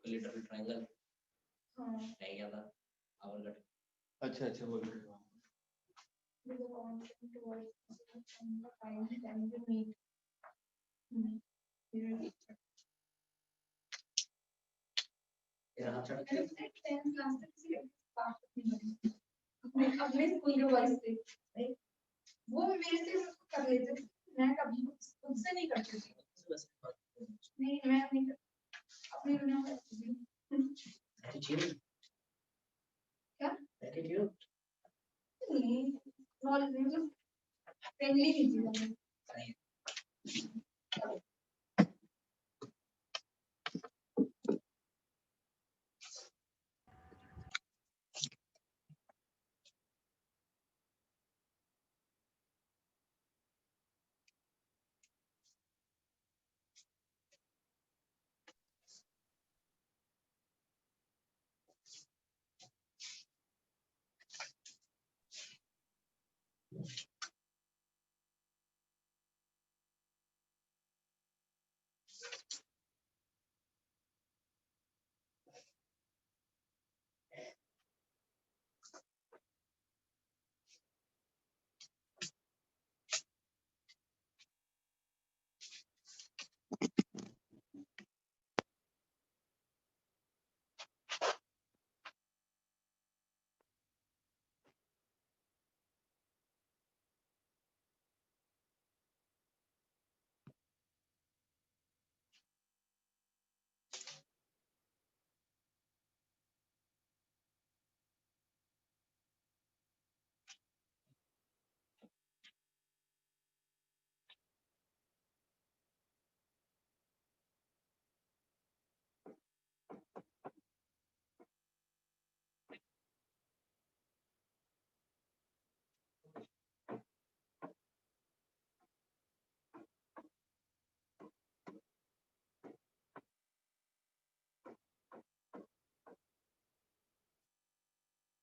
Equilateral triangle हाँ रह गया था आवर्त। अच्छा अच्छा बोल with a constant towards the time and the meet. अपने स्कूल के बॉयज थे वो मेरे से कर लेते थे, मैं कभी खुद से नहीं करती थी। नहीं मैं अपनी दुनिया में एटीट्यूड क्या एटीट्यूड नहीं नॉलेज मतलब फ्रेंडली नहीं थी।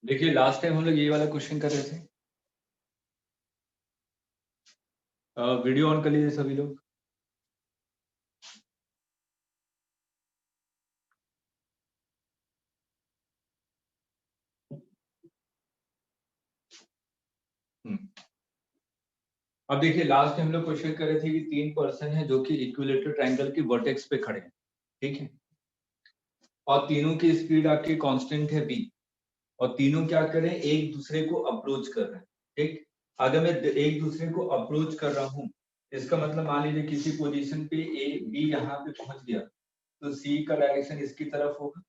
देखिए लास्ट टाइम हम लोग ये वाला क्वेश्चन कर रहे थे। वीडियो ऑन कर लीजिए सभी लोग। अब देखिए लास्ट टाइम हम लोग क्वेश्चन कर रहे थे कि 3 पर्सन है जो कि इक्विलेटरल ट्रायंगल की वर्टेक्स पे खड़े हैं, ठीक है, और तीनों की स्पीड आपकी कांस्टेंट है v, और तीनों क्या कर रहे हैं, एक दूसरे को अप्रोच कर रहे हैं, ठीक। अगर मैं एक दूसरे को अप्रोच कर रहा हूं, इसका मतलब मान लीजिए किसी पोजीशन पे ए बी यहाँ पे पहुंच गया तो सी का डायरेक्शन इसकी तरफ होगा,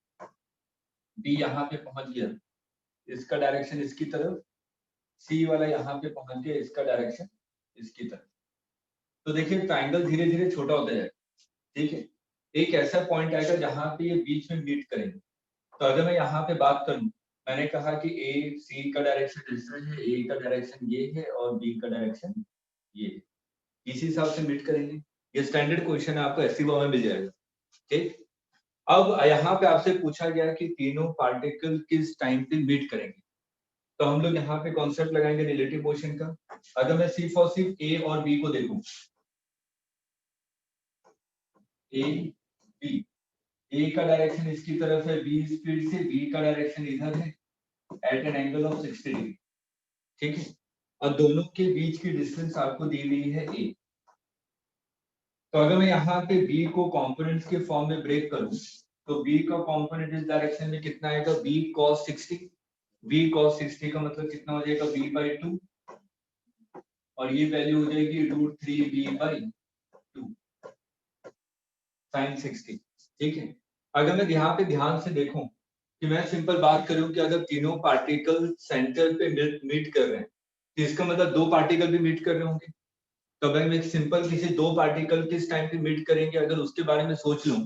बी यहाँ पे पहुंच गया इसका डायरेक्शन इसकी तरफ, सी वाला यहाँ पे पहुंच गया इसका डायरेक्शन इसकी तरफ। तो देखिए ट्रायंगल धीरे धीरे छोटा होता जाएगा, ठीक है। एक ऐसा पॉइंट आएगा जहां पे ये बीच में मीट करेंगे। तो अगर मैं यहाँ पे बात करूं, मैंने कहा कि ए सी का डायरेक्शन इस तरह है, ए का डायरेक्शन ये है और बी का डायरेक्शन ये है, इसी हिसाब से मीट करेंगे। ये स्टैंडर्ड क्वेश्चन है, आपको ऐसी में मिल जाएगा, ठीक। अब यहाँ पे आपसे पूछा गया कि तीनों पार्टिकल किस टाइम पे मीट करेंगे, तो हम लोग यहाँ पे कॉन्सेप्ट लगाएंगे रिलेटिव मोशन का। अगर मैं सिर्फ और सिर्फ ए और बी को देखूं, ए बी, ए का डायरेक्शन इसकी तरफ है बी स्पीड से, बी का डायरेक्शन इधर है at an angle of 60 degree, ठीक है। और दोनों के बीच की डिस्टेंस आपको दी हुई है ए। तो अगर मैं यहाँ पे b को कंपोनेंट्स के फॉर्म में ब्रेक करूं, तो b का कंपोनेंट इस डायरेक्शन में कितना आएगा, b cos 60। b cos 60 का मतलब कितना हो जाएगा, b/2, और ये वैल्यू हो जाएगी √3b/2 sin 60, ठीक है। अगर मैं यहाँ पे ध्यान से देखूं कि मैं सिंपल बात करूं कि अगर तीनों पार्टिकल सेंटर पे मीट कर रहे हैं, तो इसका मतलब दो पार्टिकल भी मीट कर रहे होंगे। तो अगर मैं सिंपल किसी दो पार्टिकल किस टाइम पे मीट करेंगे अगर उसके बारे में सोच लूं,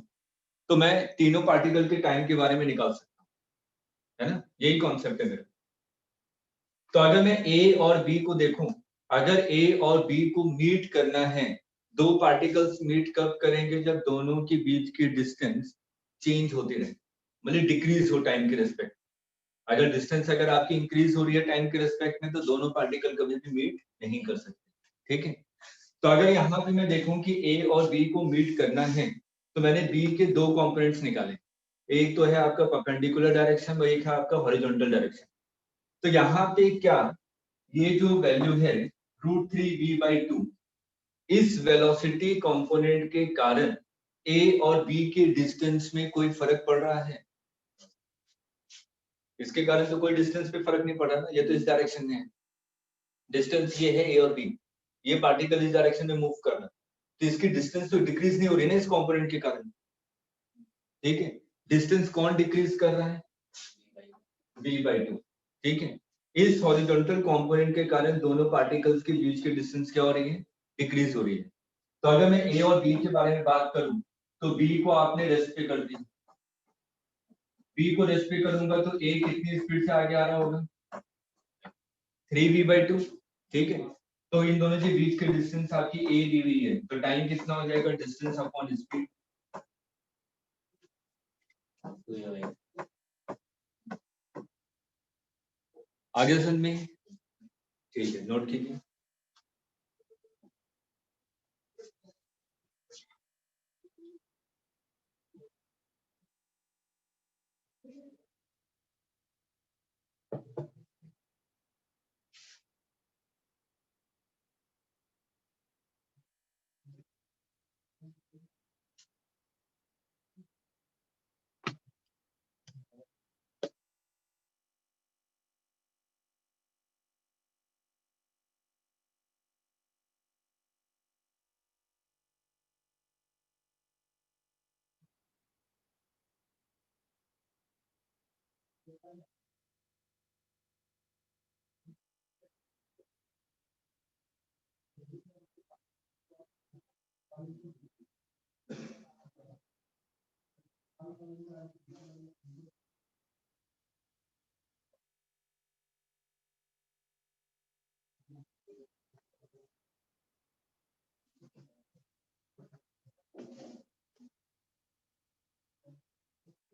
तो मैं तीनों पार्टिकल के टाइम के बारे में निकाल सकता हूं, है ना, यही कॉन्सेप्ट है मेरा। तो अगर मैं ए और बी को देखूं, अगर ए और बी को मीट करना है, दो पार्टिकल्स मीट कब करेंगे, जब दोनों के बीच की डिस्टेंस चेंज होती रहे, मतलब डिक्रीज हो टाइम के रेस्पेक्ट। अगर डिस्टेंस अगर आपकी इंक्रीज हो रही है टाइम के रेस्पेक्ट में, तो दोनों पार्टिकल कभी भी मीट नहीं कर सकते, ठीक है। तो अगर यहाँ पे मैं देखूं कि ए और बी को मीट करना है, तो मैंने बी के दो कंपोनेंट्स निकाले, एक तो है आपका परपेंडिकुलर डायरेक्शन और एक है आपका हॉरिजॉन्टल डायरेक्शन। तो यहाँ पे क्या ये जो वैल्यू है √3v/2 इस वेलोसिटी कंपोनेंट के कारण ए और बी के डिस्टेंस में कोई फर्क पड़ रहा है? इसके कारण तो कोई डिस्टेंस पे फर्क नहीं पड़ रहा ना, ये तो इस डायरेक्शन में है, डिस्टेंस ये है ए और बी, ये पार्टिकल इस डायरेक्शन में मूव कर रहा है, तो इसकी डिस्टेंस तो डिक्रीज नहीं हो रही ना इस कंपोनेंट के कारण, ठीक है। डिस्टेंस कौन डिक्रीज कर रहा है? v/2, ठीक है। इस हॉरिजॉन्टल कंपोनेंट के कारण दोनों पार्टिकल्स के बीच की डिस्टेंस क्या हो रही है? डिक्रीज हो रही है। तो अगर मैं ए और बी के बारे में बात करूं तो बी को आपने रेस्ट पे कर दिया, बी को रेस्ट पे करूंगा तो ए कितनी स्पीड से आगे आ रहा होगा? 3v/2, ठीक है। तो इन दोनों के बीच की डिस्टेंस आपकी ए दी हुई है, तो टाइम कितना हो जाएगा? Distance upon speed. आगे समझ में? ठीक है, नोट कीजिए।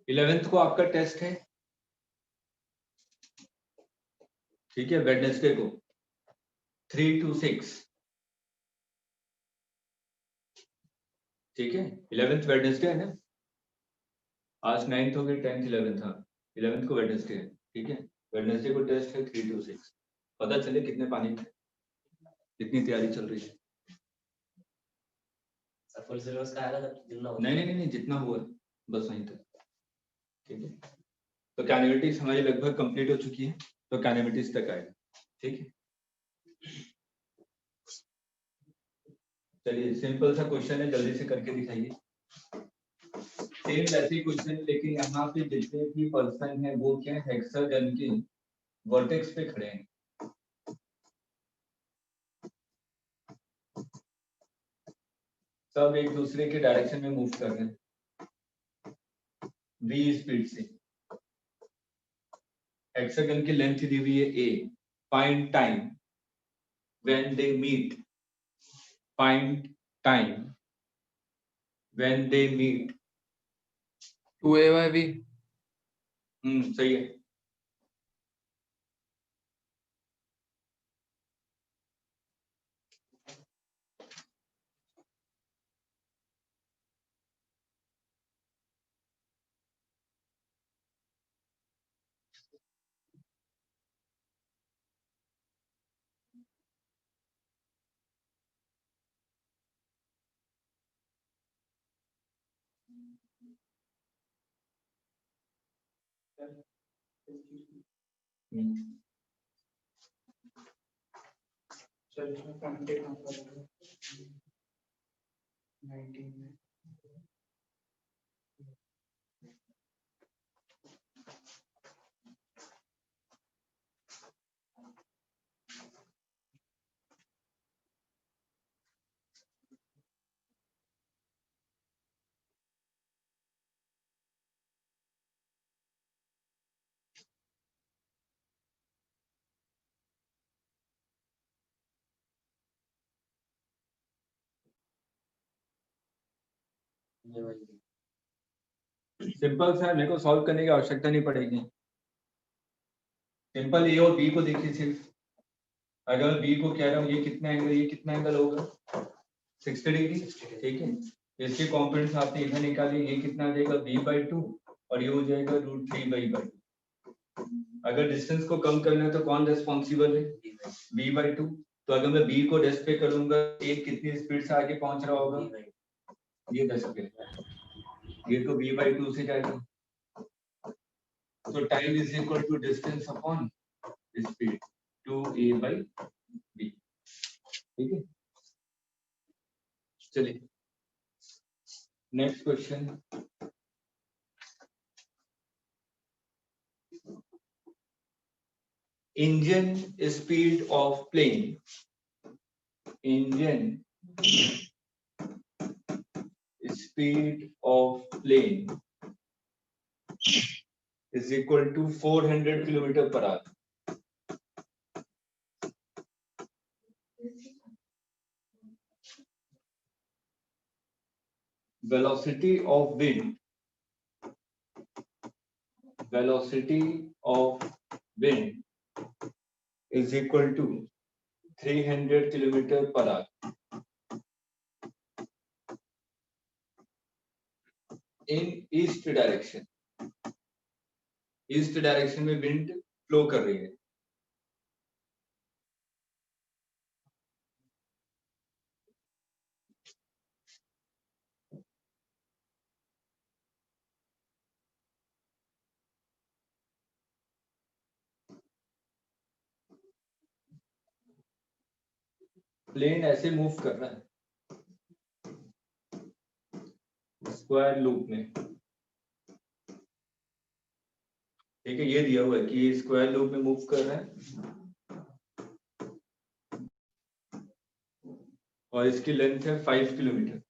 इलेवेंथ को आपका टेस्ट है, ठीक है, वेडनेसडे को 3 to 6, ठीक है। 11th वेडनेसडे है ना, आज 9th हो गई, 10th 11th, हाँ 11th को वेडनेसडे है, ठीक है। वेडनेसडे को टेस्ट है 3 to 6, पता चले कितने पानी में, कितनी तैयारी चल रही है। फुल सिलेबस का आएगा जब जितना होता नहीं नहीं नहीं, जितना हुआ बस वहीं तक, ठीक है। तो कैनेमेटिक्स हमारी लगभग कंप्लीट हो चुकी है, तो कैनेमेटिक्स तक आएगा, ठीक है। चलिए सिंपल सा क्वेश्चन है, जल्दी से करके दिखाइए। सेम वैसे क्वेश्चन, लेकिन यहाँ पे जितने भी पर्सन है वो क्या हेक्सागन के वर्टेक्स पे खड़े हैं, सब एक दूसरे के डायरेक्शन में मूव कर रहे हैं v स्पीड से। हेक्सागन की लेंथ दी हुई है a, find time when they meet, find time when they meet. 2a/v। सही है। चल इसमें कंटेंट कहाँ पर है? 19 में। है। सिंपल सा है, मेरे को सॉल्व करने की आवश्यकता नहीं पड़ेगी। सिंपल ए और बी को देखिए सिर्फ, अगर बी को कह रहा हूँ ये कितना एंगल, ये कितना एंगल होगा 60 डिग्री, ठीक है। इसके कॉम्पोनेंट्स आपने इधर निकाले, ये कितना देगा v/2 और ये हो जाएगा √3/2। अगर डिस्टेंस को कम करना है तो कौन रिस्पॉन्सिबल है? v/2। तो अगर मैं b को डेस्क पे करूंगा, एक कितनी स्पीड से आगे पहुंच रहा होगा? ये डेस्क पे, ये तो v/2 से जाएगा। तो time is equal to distance upon speed 2a/b। ठीक है, चलिए next question. Engine speed of plane, engine speed of plane is equal to 400 kilometer per hour. Velocity of wind, velocity of wind is equal to 300 kilometer per hour. In east direction, east direction में wind flow कर रही है। Plane ऐसे move कर रहा है square loop में। ठीक है, ये दिया हुआ है कि ये स्क्वायर लूप में मूव कर रहा है और इसकी लेंथ है 5 kilometre.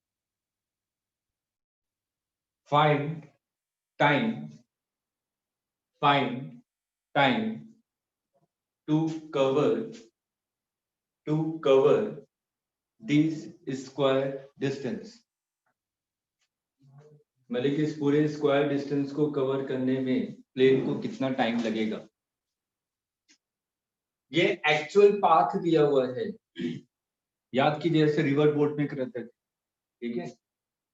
Find time to cover this square distance. मतलब कि इस पूरे स्क्वायर डिस्टेंस को कवर करने में प्लेन को कितना टाइम लगेगा। ये एक्चुअल पाथ दिया हुआ है, याद कीजिए जैसे रिवर बोट में करते थे। ठीक है,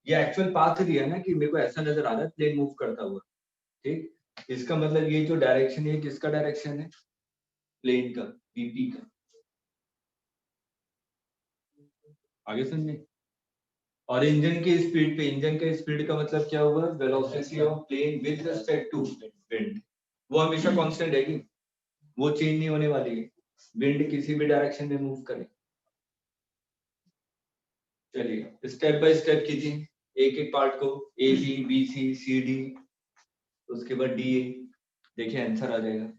ये एक्चुअल पाथ दिया ना कि मेरे को ऐसा नजर आ रहा है प्लेन मूव करता हुआ। ठीक, इसका मतलब ये जो डायरेक्शन है किसका डायरेक्शन है? प्लेन का, पीपी का। आगे समझे। और इंजन की स्पीड पे, इंजन के स्पीड का मतलब क्या हुआ? Velocity of plane with respect to wind. वो हमेशा कांस्टेंट रहेगी, वो चेंज नहीं होने वाली है, विंड किसी भी डायरेक्शन में मूव करे। चलिए स्टेप बाय स्टेप कीजिए एक एक पार्ट को, A B B C C D, उसके बाद डी ए। देखिए आंसर आ जाएगा।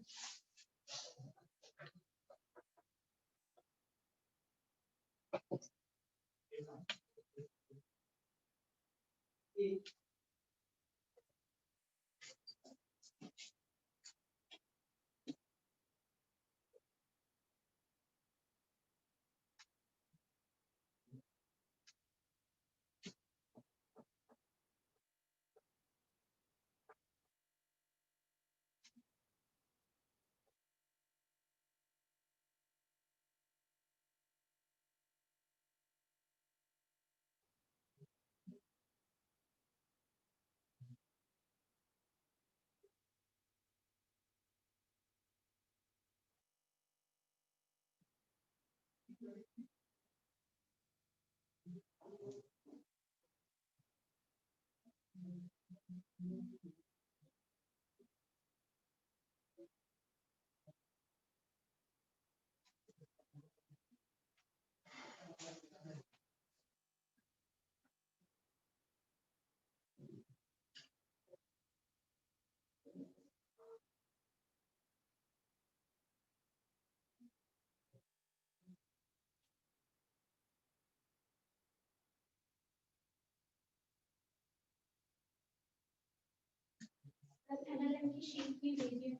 एनएलएम की शीट भी भेजिए।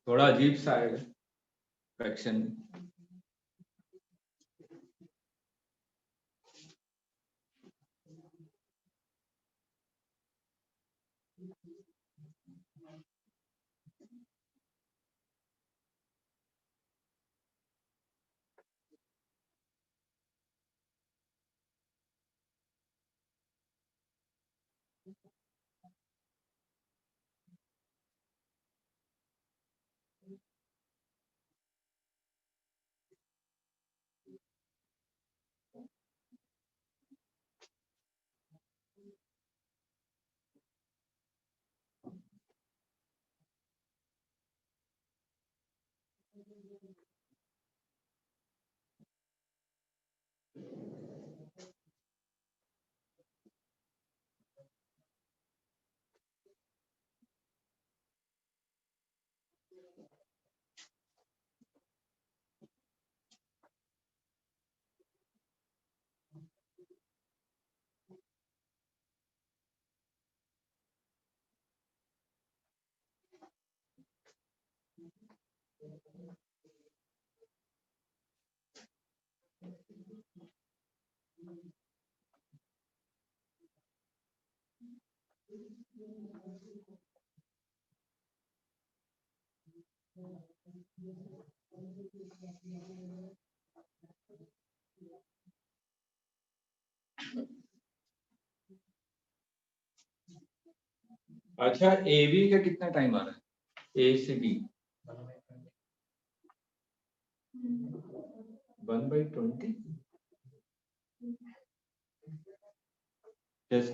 थोड़ा अजीब सा है फ्रैक्शन। अच्छा, ए बी का कितना टाइम आ रहा है? ए से बी 1/20 जैसे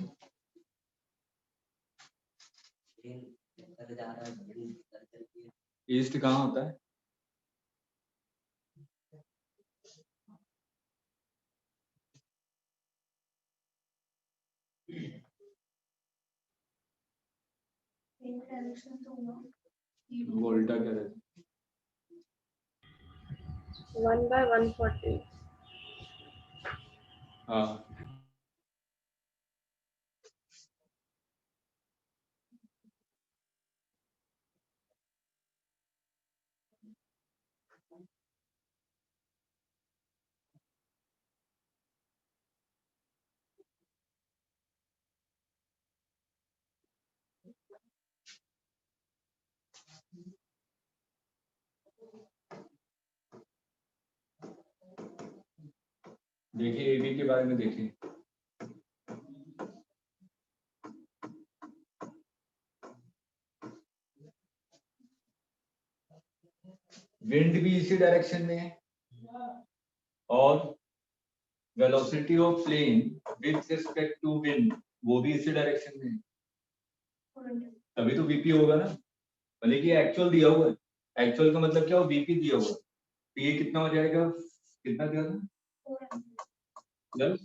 जा रहा है ईस्ट कहाँ होता है? एक डायरेक्शन तो हुआ वो उल्टा क्या रहता है? 1/140 हाँ, देखिए ए बी के बारे में देखिए। विंड भी इसी डायरेक्शन में है और velocity of plane with respect to wind वो भी इसी डायरेक्शन में है, तभी तो वीपी होगा ना। भले कि एक्चुअल दिया हुआ है, एक्चुअल का मतलब क्या हो, वीपी दिया हुआ है, तो ये कितना हो जाएगा, कितना दिया था प्लस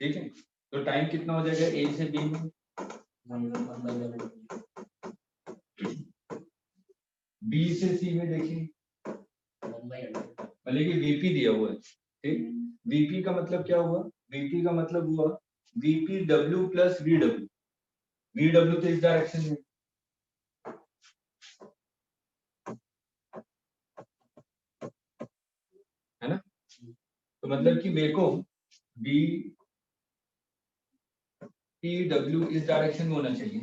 ठीक है। तो टाइम कितना हो जाएगा ए से बी में, बी से सी में देखिए, भले कि वीपी दिया हुआ है, ठीक। वीपी का मतलब क्या हुआ, वीपी का मतलब हुआ VP W plus V W, V W तो इस डायरेक्शन में, है ना। तो मतलब कि मेरे को वी पी डब्ल्यू इस डायरेक्शन में होना चाहिए,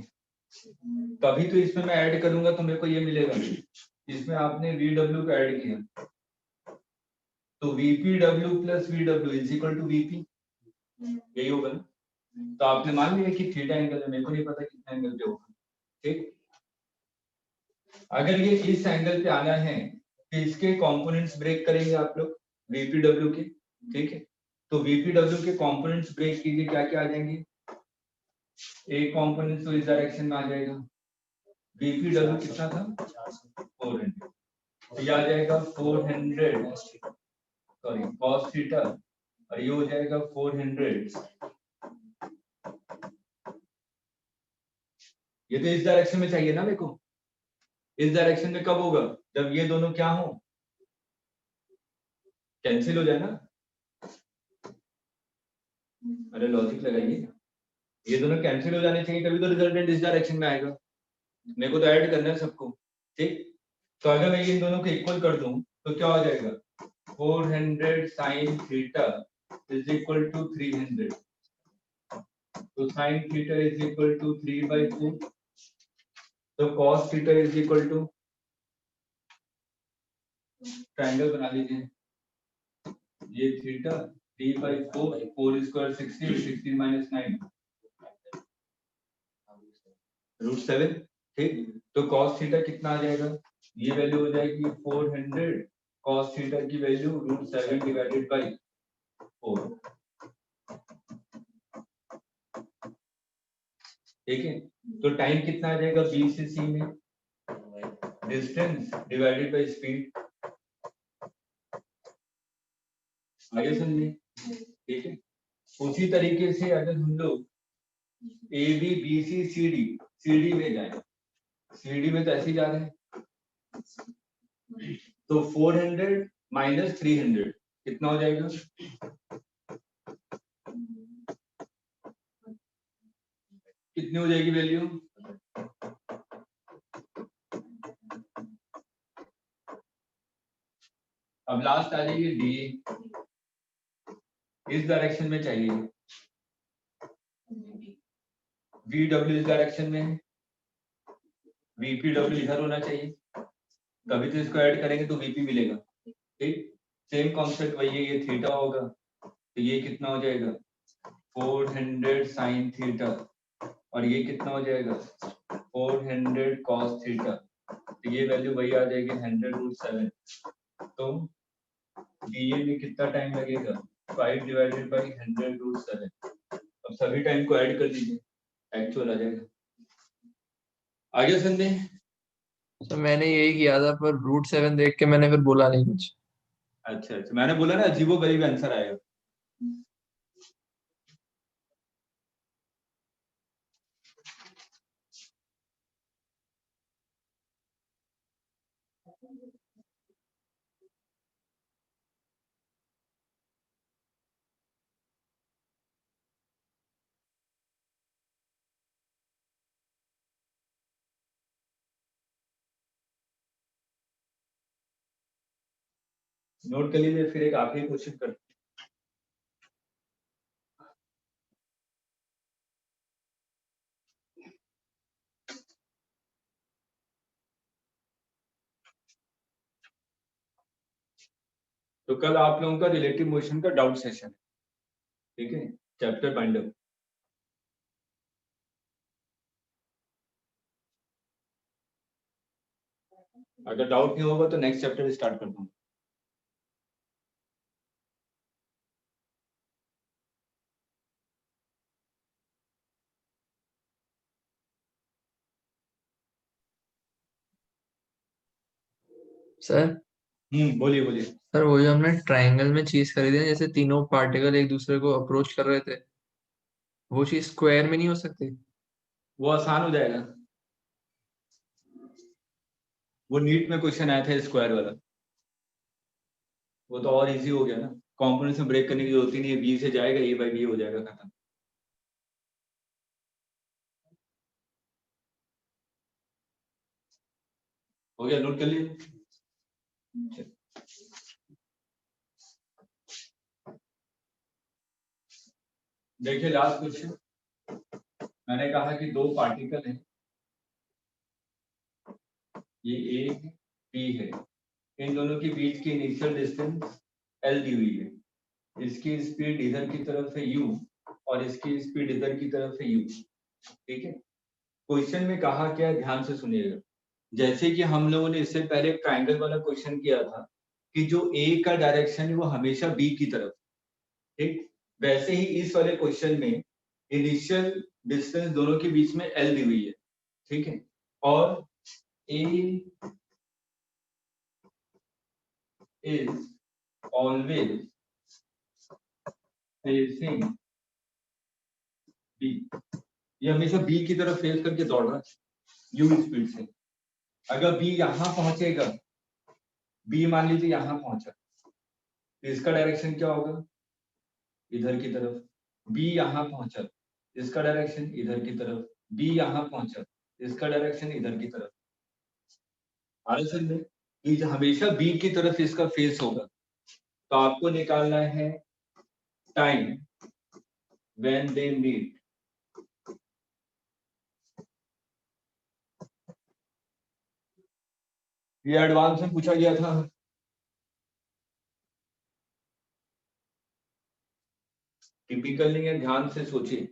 तभी तो इसमें मैं ऐड करूंगा तो मेरे को ये मिलेगा। इसमें आपने वी डब्ल्यू को ऐड किया तो VP W plus V W is equal to VP, यही होगा ना। तो आपने मान लिया कि थीटा एंगल है, मेरे को नहीं पता कितना एंगल पे होगा, ठीक। अगर ये इस एंगल पे आना है तो इसके कंपोनेंट्स ब्रेक करेंगे आप लोग वीपी डब्ल्यू के, ठीक है। तो वीपी डब्ल्यू के कंपोनेंट्स ब्रेक कीजिए, क्या क्या आ जाएंगे, एक कंपोनेंट तो इस डायरेक्शन में आ जाएगा, वीपी डब्ल्यू कितना था 400, तो ये आ जाएगा 400 सॉरी cos थीटा, और ये हो जाएगा 400 ये तो इस डायरेक्शन में चाहिए ना मेरे को। इस डायरेक्शन में कब होगा? जब ये दोनों क्या हो, कैंसिल हो जाए ना। अरे लॉजिक लगाइए, ये दोनों कैंसिल हो जाने चाहिए, तभी तो रिजल्टेंट इस डायरेक्शन में आएगा। मेरे को तो ऐड करना है सबको, ठीक। तो अगर मैं इन दोनों को इक्वल कर दूं तो क्या हो जाएगा? 400 sin theta is equal to 300। तो sin theta is equal to 3/4। तो cos theta is equal to, triangle बना लीजिए, ये थीटा 3/4, 4 स्क्वायर 16, 16 माइनस 9 √7, ठीक। तो cos थीटा कितना आ जाएगा? ये वैल्यू हो जाएगी 400 cos थीटा की वैल्यू √7 डिवाइडेड बाई 4, ठीक है। तो टाइम कितना आ जाएगा बी से सी में? डिस्टेंस डिवाइडेड बाय स्पीड, आगे समझिए, ठीक है। उसी तरीके से अगर हम लोग A B B C C D में जाए, सी डी में तो ऐसे ही जा रहे हैं, तो 400 माइनस 300 कितना हो जाएगा? कितनी हो जाएगी वैल्यू? अब लास्ट आ जाएगी डी, इस डायरेक्शन में चाहिए, वी डब्ल्यू इस डायरेक्शन में है, वीपी डब्ल्यू इधर होना चाहिए, तभी तो इसको ऐड करेंगे तो वीपी मिलेगा, ठीक। सेम कॉन्सेप्ट वही है, ये थीटा होगा तो ये कितना हो जाएगा? 400 साइन थीटा, और ये कितना हो जाएगा? 400 कॉस थीटा, तो ये वैल्यू वही आ जाएगी 100√7। तो डीए में कितना टाइम लगेगा? 5 डिवाइडेड बाई 100√7। अब सभी टाइम को ऐड कर दीजिए, एक्चुअल आ जाएगा। आगे समझे? तो मैंने यही किया था, पर √7 देख के मैंने फिर बोला नहीं कुछ। अच्छा अच्छा, मैंने बोला ना अजीबो गरीब आंसर आएगा। नोट कर लीजिए, फिर एक आखिरी क्वेश्चन करते हैं। तो कल आप लोगों का रिलेटिव मोशन का डाउट सेशन है, ठीक है, चैप्टर बाइंड अप। अगर डाउट नहीं होगा तो नेक्स्ट चैप्टर स्टार्ट कर दूंगा। सर बोलिए बोलिए। सर वो जो हमने ट्रायंगल में चीज करी थी ना, जैसे तीनों पार्टिकल एक दूसरे को अप्रोच कर रहे थे, वो चीज स्क्वायर में नहीं हो सकती? वो आसान हो जाएगा, वो नीट में क्वेश्चन आया था स्क्वायर वाला, वो तो और इजी हो गया ना। कॉम्पोनेंट्स में ब्रेक करने की जरूरत ही नहीं है, बी से जाएगा ए बाई बी हो जाएगा, खत्म। हो गया, नोट कर लिए। देखिए लास्ट क्वेश्चन, मैंने कहा कि दो पार्टिकल हैं, ये ए बी है, इन दोनों के बीच की इनिशियल डिस्टेंस एल दी हुई है, इसकी स्पीड इधर की तरफ है u और इसकी स्पीड इधर की तरफ है u, ठीक है। क्वेश्चन में कहा क्या, ध्यान से सुनिएगा। जैसे कि हम लोगों ने इससे पहले ट्रायंगल वाला क्वेश्चन किया था कि जो a का डायरेक्शन है वो हमेशा b की तरफ, ठीक। वैसे ही इस वाले क्वेश्चन में इनिशियल डिस्टेंस दोनों के बीच में l दी हुई है, ठीक है, और a is always facing b, ये हमेशा बी की तरफ फेस करके दौड़ रहा है यू स्पीड से। अगर बी यहां पहुंचेगा, बी मान लीजिए यहां पहुंचा, तो इसका डायरेक्शन क्या होगा, इधर की तरफ। बी यहां पहुंचा, इसका डायरेक्शन इधर की तरफ। बी यहां पहुंचा, इसका डायरेक्शन इधर की तरफ। आंसर में कि हमेशा बी की तरफ इसका फेस होगा। तो आपको निकालना है टाइम व्हेन दे मीट। ये एडवांस में पूछा गया था। टिपिकल नहीं है, ध्यान से सोचिए।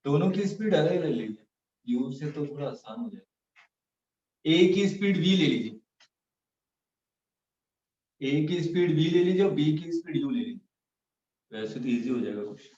दोनों की स्पीड अलग ले लीजिए, यू से तो थोड़ा आसान हो जाएगा। ए की स्पीड वी ले लीजिए, ए की स्पीड वी ले लीजिए और बी की स्पीड यू ले लीजिए, वैसे तो इजी हो जाएगा कुछ।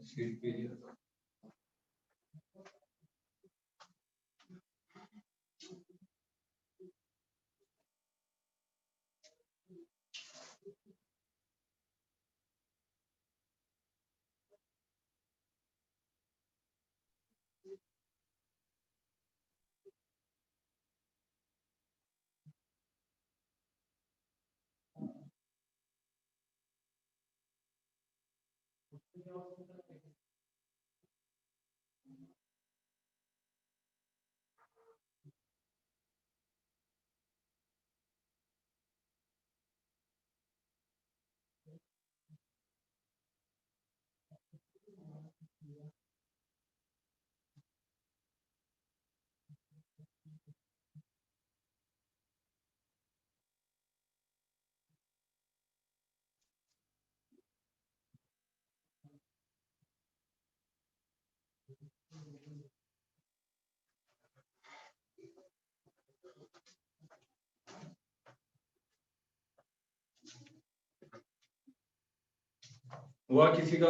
शीट पे लिया। हुआ किसी का?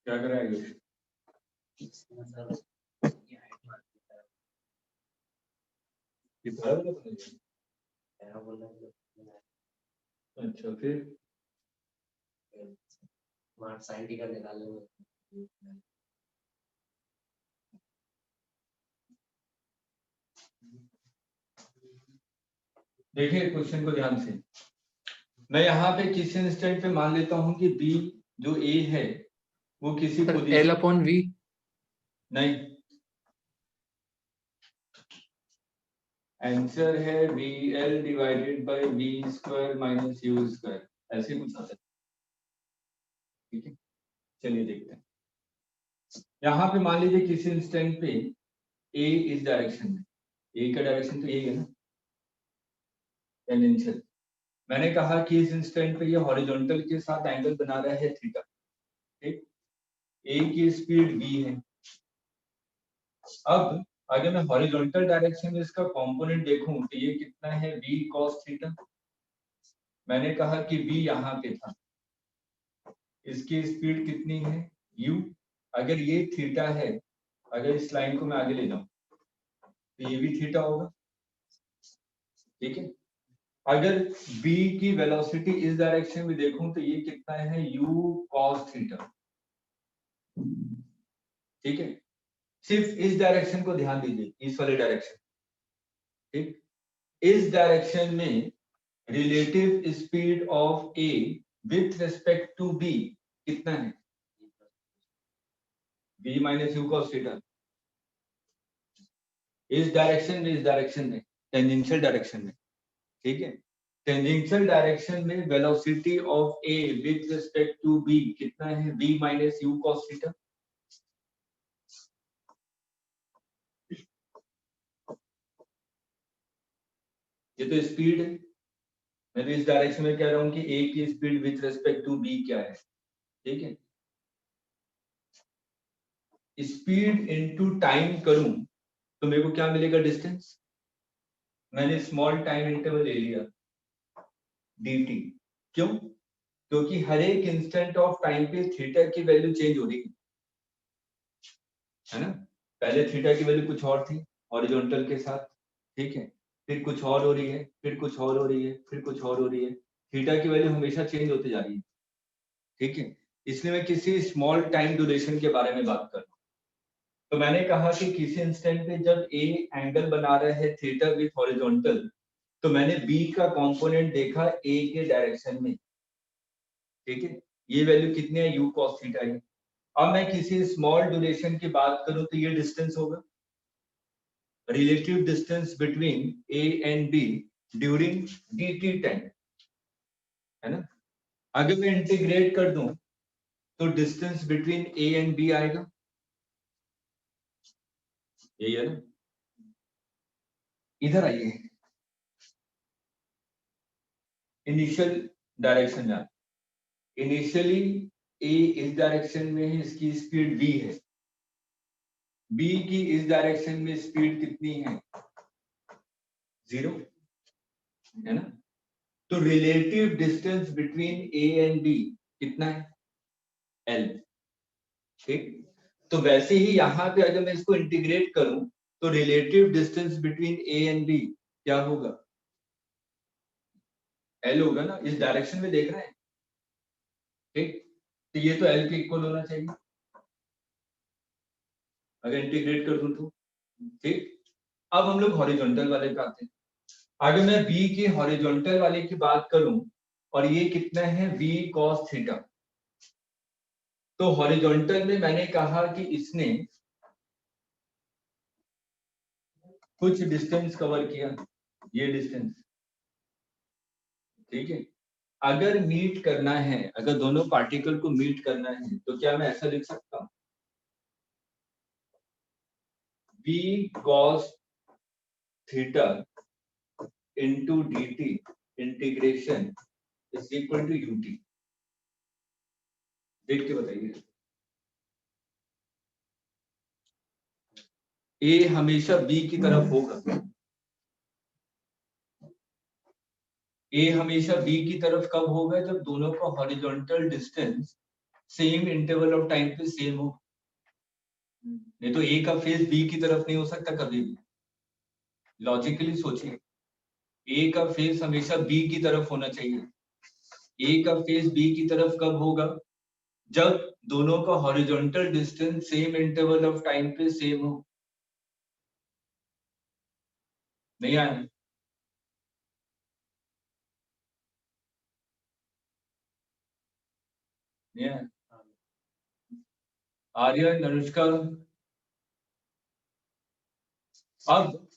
क्या कर रहा है आयुष? ये बड़ा वाला बना दिया? अच्छा फिर स्मार्ट साइंटिफिक का निकालने में देखिए क्वेश्चन को ध्यान से। मैं यहाँ पे किसी इंस्टेंट पे मान लेता हूँ कि बी जो ए है वो किसी sir position L upon V। नहीं, आंसर है VL divided by V square minus U square, ऐसे कुछ आता है। ठीक है, चलिए देखते हैं। यहाँ पे मान लीजिए किसी इंस्टेंट पे A इस डायरेक्शन में, A का डायरेक्शन तो यही है ना, टेंजेंशियल। मैंने कहा कि इस इंस्टेंट पे ये हॉरिजॉन्टल के साथ एंगल बना रहा है थीटा। ठीक, A की स्पीड V है। अब अगर मैं हॉरिजॉन्टल डायरेक्शन में इसका कंपोनेंट देखूं तो ये कितना है, V cos थीटा। मैंने कहा कि V यहाँ पे था, इसकी स्पीड कितनी है u। अगर ये थीटा है, अगर इस लाइन को मैं आगे ले जाऊं तो ये भी थीटा होगा। ठीक है, अगर b की वेलोसिटी इस डायरेक्शन में देखूं तो ये कितना है, u cos थीटा। ठीक है, सिर्फ इस डायरेक्शन को ध्यान दीजिए, इस वाले डायरेक्शन। ठीक, इस डायरेक्शन में relative speed of a with respect to b कितना है, v minus U cos theta. इस डायरेक्शन में टेंजेंशियल डायरेक्शन में। ठीक है, टेंजेंशियल डायरेक्शन में velocity of a with respect to b कितना है, v minus U cos theta. ये तो स्पीड है, मैं तो इस डायरेक्शन में कह रहा हूं कि a की speed with respect to b क्या है। ठीक है, स्पीड इनटू टाइम करूं तो मेरे को क्या मिलेगा, डिस्टेंस। मैंने स्मॉल टाइम इंटरवल ले लिया dt। क्यों? क्योंकि हर एक इंस्टेंट ऑफ टाइम पे थीटा की वैल्यू चेंज हो रही है ना। पहले थीटा की वैल्यू कुछ और थी हॉरिजॉन्टल के साथ। ठीक है, फिर कुछ और हो रही है, फिर कुछ और हो रही है, फिर कुछ और हो रही है। थीटा की वैल्यू हमेशा चेंज होती जा रही है। ठीक है, इसलिए मैं किसी स्मॉल टाइम ड्यूरेशन के बारे में बात कर रहा हूँ। तो मैंने कहा कि किसी इंस्टेंट पे जब ए एंगल बना रहा है थीटा विथ हॉरिजॉन्टल, तो मैंने बी का कंपोनेंट देखा ए के डायरेक्शन में। ठीक है, ये वैल्यू कितनी है, यू cos थीटा है। अब मैं किसी स्मॉल ड्यूरेशन की बात करूं तो ये डिस्टेंस होगा, relative distance between A and B during dt time, है ना। अगर मैं इंटीग्रेट कर दूं तो distance between A and B आएगा, यही है ना। इधर आइए, इनिशियल डायरेक्शन में। इनिशियली ए इस डायरेक्शन में है, इसकी स्पीड v है। b की इस डायरेक्शन में स्पीड कितनी है, 0, है ना। तो relative distance between a and b कितना है, l। ठीक, तो वैसे ही यहाँ पे अगर मैं इसको इंटीग्रेट करूं तो relative distance between a and b क्या होगा, l होगा ना, इस डायरेक्शन में देख रहे हैं। ठीक, तो ये तो l के इक्वल होना चाहिए अगर इंटीग्रेट कर दूं तो। ठीक, अब हम लोग हॉरिजॉन्टल वाले पे आते हैं। अगर मैं बी के हॉरिजॉन्टल वाले की बात करूं और ये कितना है v cos थीटा, तो हॉरिजॉन्टल में मैंने कहा कि इसने कुछ डिस्टेंस कवर किया, ये डिस्टेंस, ठीक है। अगर मीट करना है, अगर दोनों पार्टिकल को मीट करना है, तो क्या मैं ऐसा लिख सकता हूं, v cos theta into dt integration is equal to ut। देख के बताइए, ए हमेशा बी की तरफ होगा, ए हमेशा बी की तरफ कब होगा, जब दोनों का horizontal distance same interval of time पे सेम हो। नहीं तो ए का फेस बी की तरफ नहीं हो सकता कभी भी। लॉजिकली सोचिए, ए का फेस हमेशा बी की तरफ होना चाहिए। ए का फेस बी की तरफ कब होगा, जब दोनों का horizontal distance same interval of time पे सेम हो। नहीं आया? नहीं आया? आर्यन, अनुष्का, अब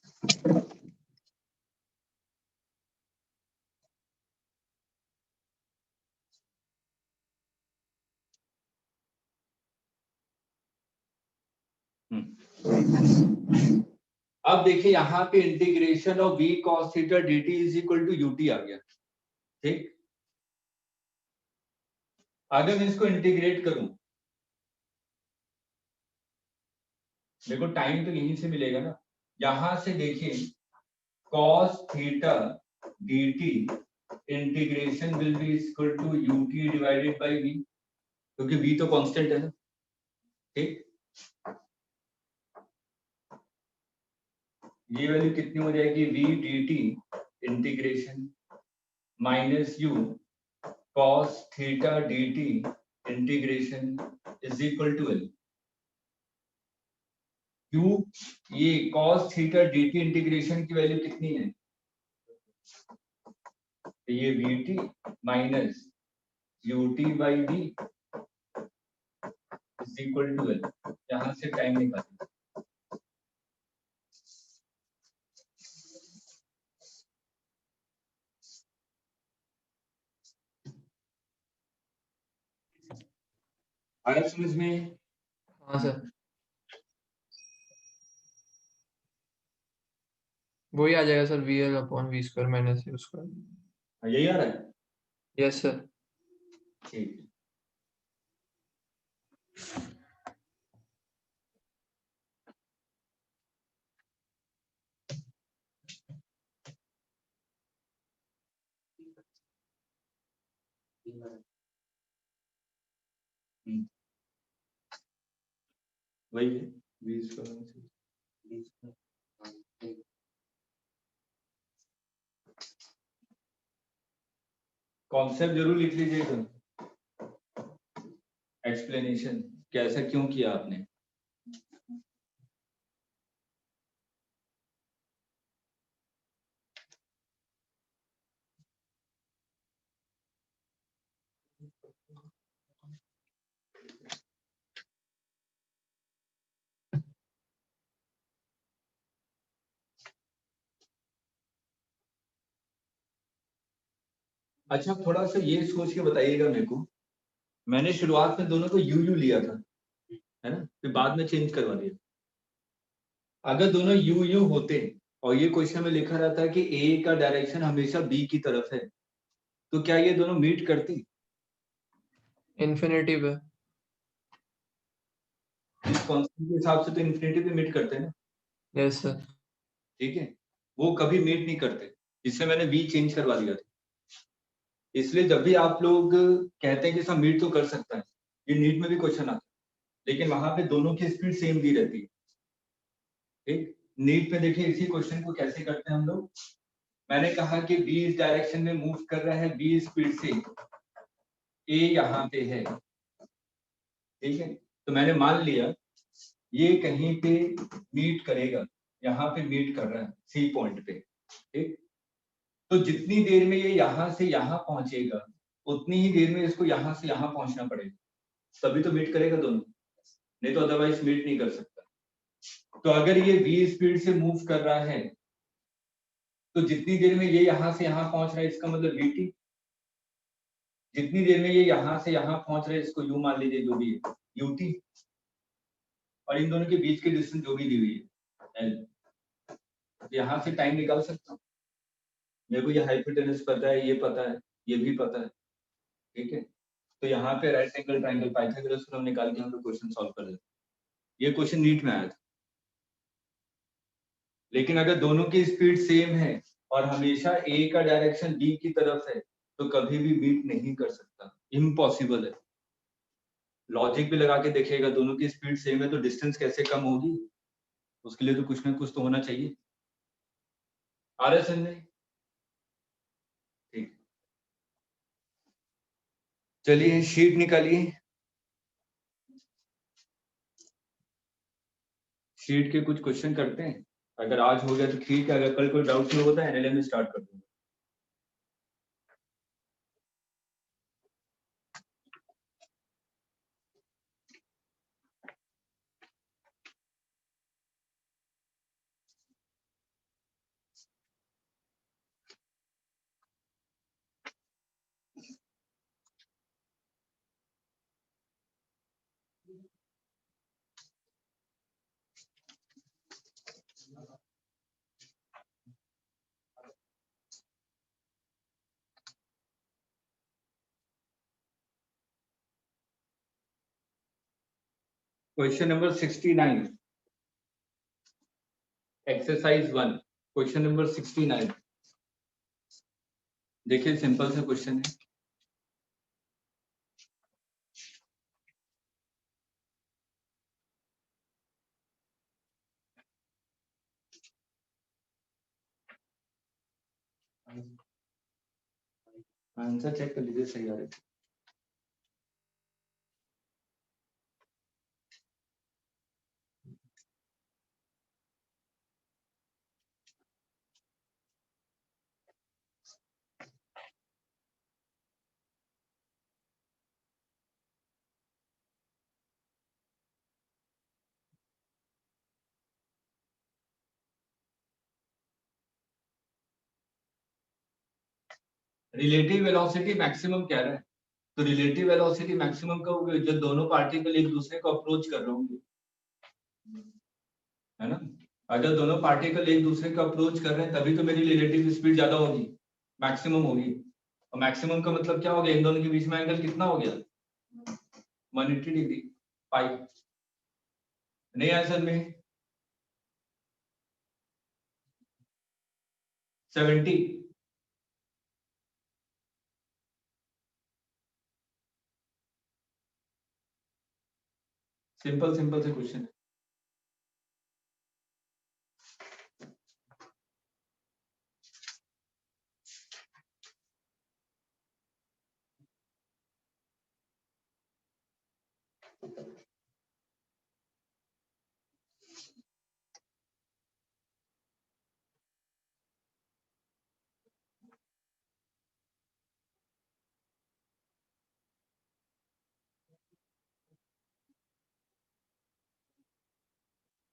अब देखिए यहाँ पे integration of v cos theta dt is equal to ut आ गया, ठीक। अगर मैं इसको इंटीग्रेट करूं, देखो टाइम तो यहीं से मिलेगा ना, यहां से देखिए cos theta dt integration will be equal to ut divided by v, क्योंकि v तो कांस्टेंट है ना, ठीक। ये वैल्यू कितनी हो जाएगी, v dt integration minus u cos theta dt integration is equal to l। क्यों, ये cos थीटा dt इंटीग्रेशन की वैल्यू कितनी है, तो ये vt minus ut by v is equal to l। यहां से टाइम निकालें, आया समझ में? हाँ सर, वही आ जाएगा sir, V L upon V square minus U square. यही आ रहा है, यस सर। ठीक। वही है v स्क्वायर। कॉन्सेप्ट जरूर लिख लीजिएगा, एक्सप्लेनेशन कैसा क्यों किया आपने। अच्छा, थोड़ा सा ये सोच के बताइएगा मेरे को, मैंने शुरुआत में दोनों को यू यू लिया था, है ना, फिर बाद में चेंज करवा दिया। अगर दोनों यू यू होते और ये क्वेश्चन में लिखा रहता कि ए का डायरेक्शन हमेशा बी की तरफ है, तो क्या ये दोनों मीट करती? इन्फिनिटी पे। इस कॉन्सेप्ट के हिसाब से तो इन्फिनिटी पे मीट करते हैं ना, यस सर। ठीक है। वो कभी मीट नहीं करते, इससे मैंने बी चेंज करवा दिया था। इसलिए जब भी आप लोग कहते हैं कि सब मीट तो कर सकता है, ये नीट में भी क्वेश्चन आता है, लेकिन वहां पे दोनों की स्पीड सेम दी रहती है, ठीक। नीट में देखिए इसी क्वेश्चन को कैसे करते हैं हम लोग, मैंने कहा कि बी इस डायरेक्शन में मूव कर रहा है, बी स्पीड से, ए यहाँ पे है, ठीक है। तो मैंने मान लिया ये कहीं पे मीट करेगा, यहाँ पे मीट कर रहा है सी पॉइंट पे, ठीक। तो जितनी देर में ये यहाँ से यहाँ पहुंचेगा उतनी ही देर में इसको यहाँ से यहाँ पहुंचना पड़ेगा, तभी तो मीट करेगा दोनों, नहीं तो अदरवाइज मीट नहीं कर सकता। तो अगर ये v स्पीड से मूव कर रहा है तो जितनी देर में ये यहाँ से यहाँ पहुंच रहा है इसका मतलब vt, जितनी देर में ये यहाँ से यहाँ पहुंच रहा है इसको u मान लीजिए जो भी है ut, और इन दोनों के बीच की डिस्टेंस जो भी दी हुई है l। यहाँ से टाइम निकाल सकता हूँ, मेरे को ये हाइपोटेनस पता है, ये पता है, ये भी पता है, ठीक है। तो यहाँ पे right angle triangle Pythagoras theorem निकाल के हम लोग क्वेश्चन सॉल्व कर देते। ये क्वेश्चन नीट में आया था। लेकिन अगर दोनों की स्पीड सेम है और हमेशा ए का डायरेक्शन बी की तरफ है तो कभी भी बीट नहीं कर सकता, इम्पॉसिबल है। लॉजिक भी लगा के देखिएगा, दोनों की स्पीड सेम है तो डिस्टेंस कैसे कम होगी, उसके लिए तो कुछ ना कुछ तो होना चाहिए। आ रहा है समझ में? ठीक, चलिए शीट निकालिए। शीट के कुछ क्वेश्चन करते हैं, अगर आज हो गया तो ठीक है, अगर कल कोई डाउट नहीं होता है एनएलएम स्टार्ट कर दूंगा। Question number 69, exercise 1, question number 69। देखिए सिंपल सा क्वेश्चन है। आंसर चेक कर लीजिए सही आ रहा है। रिलेटिव वेलोसिटी मैक्सिमम कह रहा है, तो रिलेटिव वेलोसिटी मैक्सिमम कब होगी, जब दोनों पार्टिकल एक दूसरे को अप्रोच कर रहे होंगे, है ना। अगर दोनों पार्टिकल एक दूसरे को अप्रोच कर रहे हैं तभी तो मेरी रिलेटिव स्पीड ज्यादा होगी, मैक्सिमम होगी। और मैक्सिमम का मतलब क्या हो गया, इन दोनों के बीच में एंगल कितना हो गया, 180 डिग्री पाई। नहीं आंसर में 70। सिंपल सिंपल से क्वेश्चन।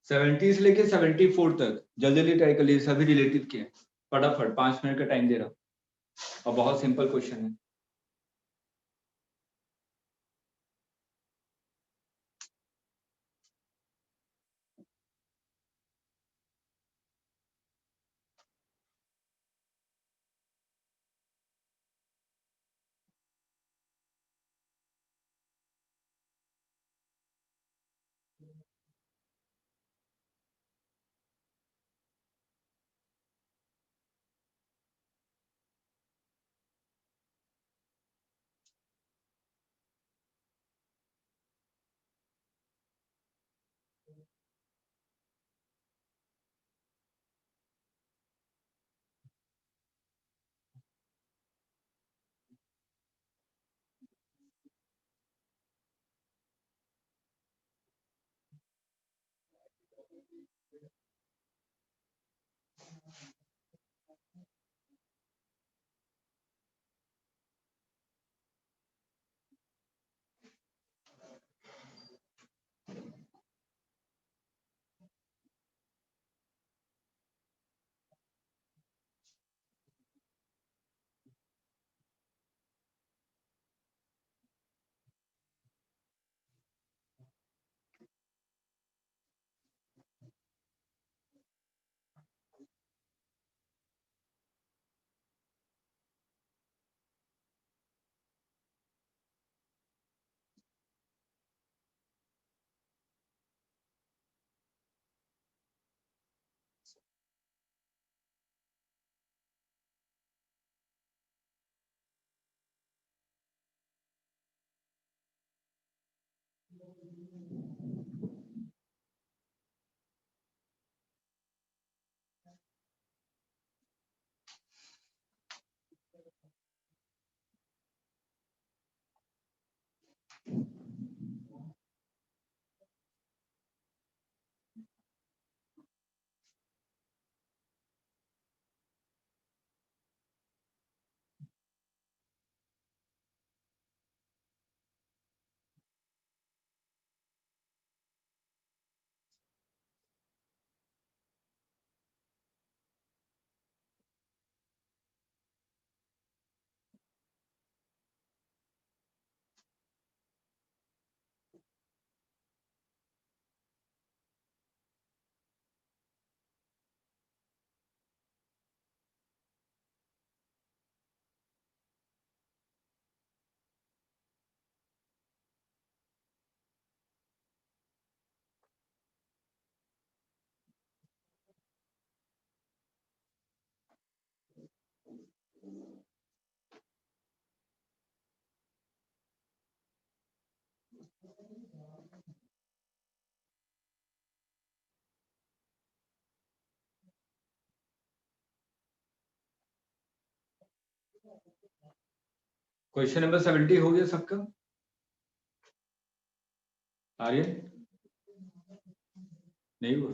70 से लेके 74 तक जल्दी जल्दी ट्राई कर लीजिए, सभी रिलेटिव के हैं। फटाफट 5 मिनट का टाइम दे रहा हूँ और बहुत सिंपल क्वेश्चन है। क्वेश्चन नंबर 70 हो गया सबका? आर्यन नहीं हुआ?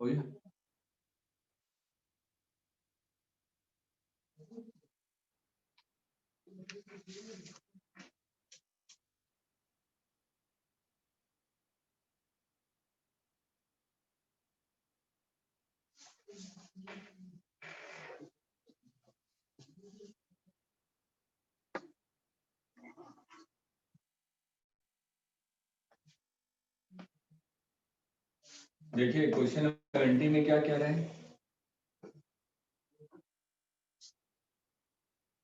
हो गया? देखिए क्वेश्चन नंबर 20 में क्या कह रहे हैं?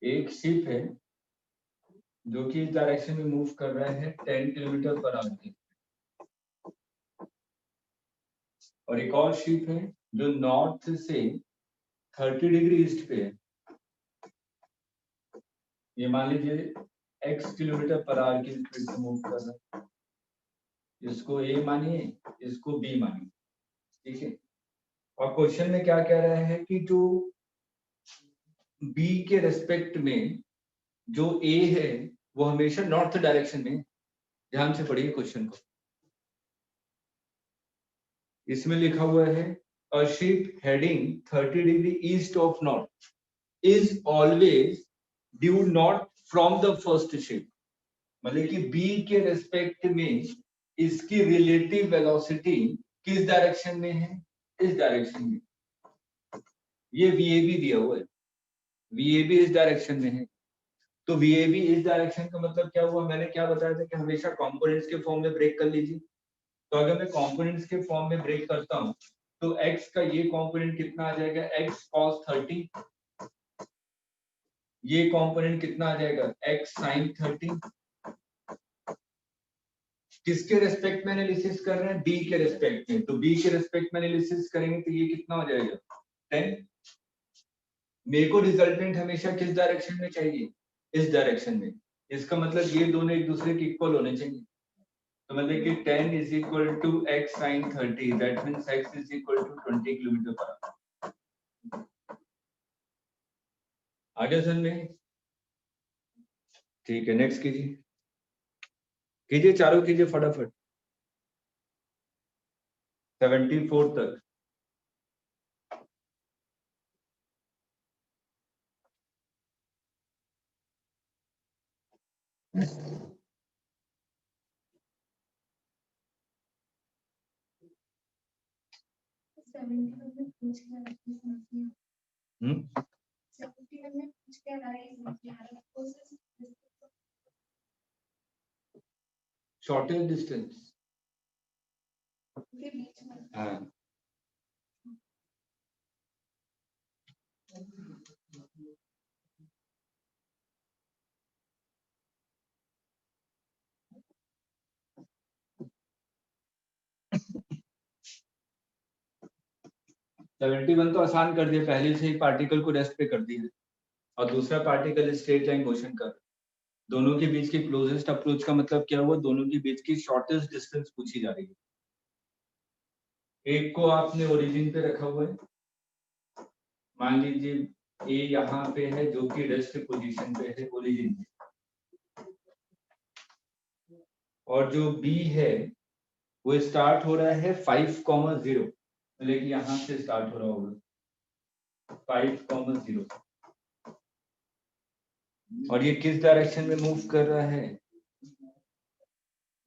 एक शिप है जो कि इस डायरेक्शन में मूव कर रहा है 10 किलोमीटर पर आवर की, और एक और शिप है जो नॉर्थ से 30 डिग्री ईस्ट पे है। ये मान लीजिए x किलोमीटर पर आवर की स्पीड से मूव कर रहा है। इसको A मानिए, इसको B मानिए, ठीक है। और क्वेश्चन में क्या कह रहा है कि जो B के रेस्पेक्ट में जो A है वो हमेशा नॉर्थ डायरेक्शन में। ध्यान से पढ़िए क्वेश्चन को। इसमें लिखा हुआ है a ship heading 30 degree east of north is always due north from the first ship। मतलब कि B के रेस्पेक्ट में इसकी रिलेटिव वेलोसिटी किस डायरेक्शन में है? इस डायरेक्शन में। ये VAB दिया हुआ है, VAB इस डायरेक्शन में है। तो VAB इस डायरेक्शन का मतलब क्या हुआ? मैंने क्या बताया था कि हमेशा कंपोनेंट्स के फॉर्म में ब्रेक कर लीजिए। तो अगर मैं कंपोनेंट्स के फॉर्म में ब्रेक करता हूं तो x का ये कंपोनेंट कितना आ जाएगा? x cos 30। ये कंपोनेंट कितना आ जाएगा? x sin 30। किसके रेस्पेक्ट में एनालिसिस कर रहे हैं? b के रेस्पेक्ट में। तो b के रेस्पेक्ट में एनालिसिस करेंगे तो ये कितना हो जाएगा? 10। मेरे को रिजल्टेंट हमेशा किस डायरेक्शन में चाहिए? इस डायरेक्शन में। इसका मतलब ये दोनों एक दूसरे के इक्वल होने चाहिए। तो मतलब कि 10 is equal to x sin 30, that means x is equal to 20 kilometre per hour. आगे समझ में? ठीक है, नेक्स्ट कीजिए, कीजिए चारों कीजिए फटाफट 74 तक। हम्म, 71 में पूछ के आ रहा है, समझ में आ रहा है। Closest shortest distance. के बीच में हाँ, सेवेंटी वन तो आसान कर दिया, पहले से ही पार्टिकल को रेस्ट पे कर दिया और दूसरा पार्टिकल स्ट्रेट लाइन मोशन कर, दोनों के बीच की क्लोजेस्ट अप्रोच का मतलब क्या हुआ, दोनों के बीच की शॉर्टेस्ट डिस्टेंस पूछी जा रही है। एक को आपने ओरिजिन पे रखा हुआ है, मान लीजिए ए यहाँ पे है जो कि रेस्ट पोजीशन पे है ओरिजिन पे, और जो बी है वो स्टार्ट हो रहा है 5,0, मतलब कि यहाँ से स्टार्ट हो रहा होगा 5,0, और ये किस डायरेक्शन में मूव कर रहा है,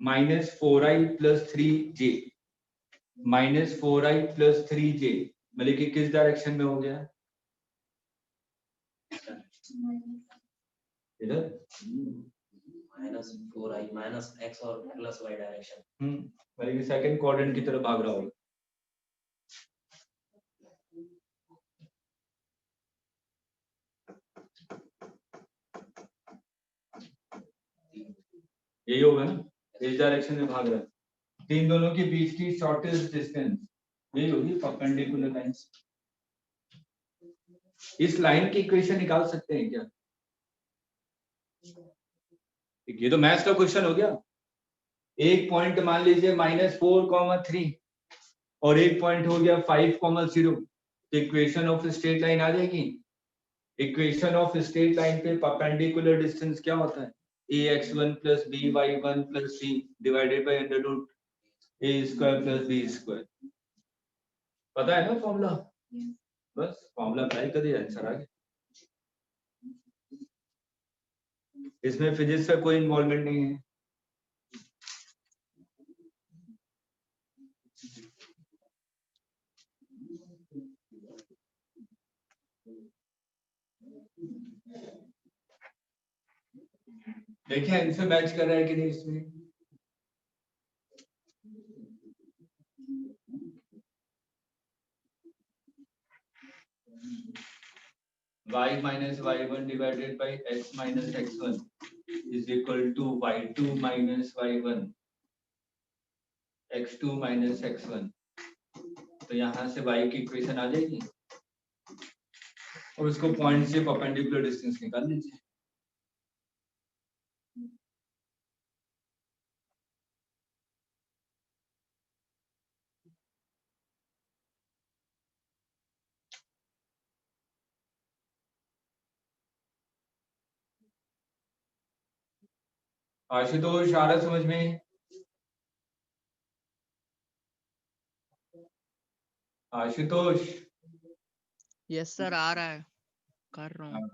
-4i + 3j, -4i + 3j, मतलब कि किस डायरेक्शन में हो गया, इधर -4i -x और +y डायरेक्शन। मतलब कि सेकंड क्वाड्रेंट की तरफ भाग रहा होगा। यही होगा ना, इस डायरेक्शन में भाग रहा है, तीन दोनों के बीच की शॉर्टेस्ट डिस्टेंस यही होगी परपेंडिकुलर लाइंस। इस लाइन की इक्वेशन निकाल सकते हैं क्या? ये तो मैथ्स का क्वेश्चन हो गया। एक पॉइंट मान लीजिए -4,3 और एक पॉइंट हो गया 5,0, तो इक्वेशन ऑफ स्ट्रेट लाइन आ जाएगी। इक्वेशन ऑफ स्ट्रेट लाइन पे परपेंडिकुलर डिस्टेंस क्या होता है, ax1 + by1 + c divided by √a² + b²। पता है ना फॉर्मूला? बस फॉर्मूला अप्लाई कर दिया, आंसर आ गया। इसमें फिजिक्स का कोई इन्वॉल्वमेंट नहीं है। देखिए आंसर मैच कर रहा है कि नहीं इसमें। y - y1 divided by x - x1 is equal to y2 - y1 x2 - x1। तो यहाँ से y की इक्वेशन आ जाएगी और उसको पॉइंट से परपेंडिकुलर डिस्टेंस निकाल लीजिए। आशुतोष आ रहा समझ में? आशुतोष यस सर, आ रहा है, कर रहा हूँ।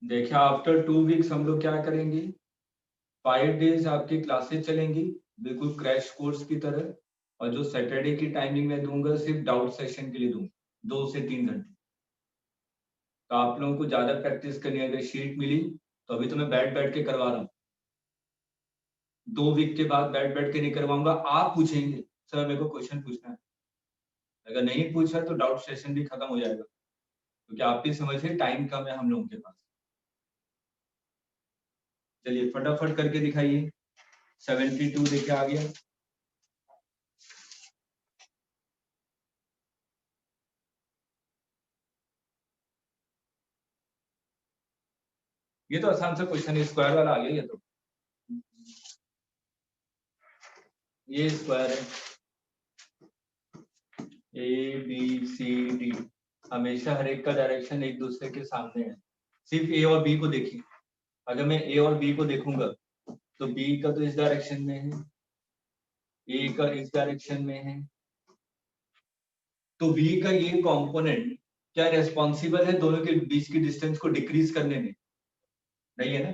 देखिए आफ्टर 2 वीक्स हम लोग क्या करेंगे, 5 डेज आपकी क्लासेस चलेंगी बिल्कुल क्रैश कोर्स की तरह, और जो सैटरडे की टाइमिंग में दूंगा सिर्फ डाउट सेशन के लिए दूंगा 2 से 3 घंटे। तो आप लोगों को ज्यादा प्रैक्टिस करनी है। अगर शीट मिली तो अभी तो मैं बैठ बैठ के करवा रहा हूँ, 2 वीक के बाद बैठ बैठ के नहीं करवाऊंगा। आप पूछेंगे सर मेरे को क्वेश्चन पूछना है, अगर नहीं पूछा तो डाउट सेशन भी खत्म हो जाएगा, क्योंकि आपकी समझ है टाइम कम है हम लोगों के पास। चलिए फटाफट करके दिखाइए। 72 देखिए आ गया। ये तो आसान सा क्वेश्चन है, स्क्वायर वाला आ गया ये तो। ये स्क्वायर है, ए बी सी डी, हमेशा हर एक का डायरेक्शन एक दूसरे के सामने है। सिर्फ ए और बी को देखिए, अगर मैं ए और बी को देखूंगा तो बी का तो इस डायरेक्शन में है, ए का इस डायरेक्शन में है, तो बी का ये कंपोनेंट क्या रेस्पॉन्सिबल है दोनों के बीच की डिस्टेंस को डिक्रीज करने में? नहीं है ना।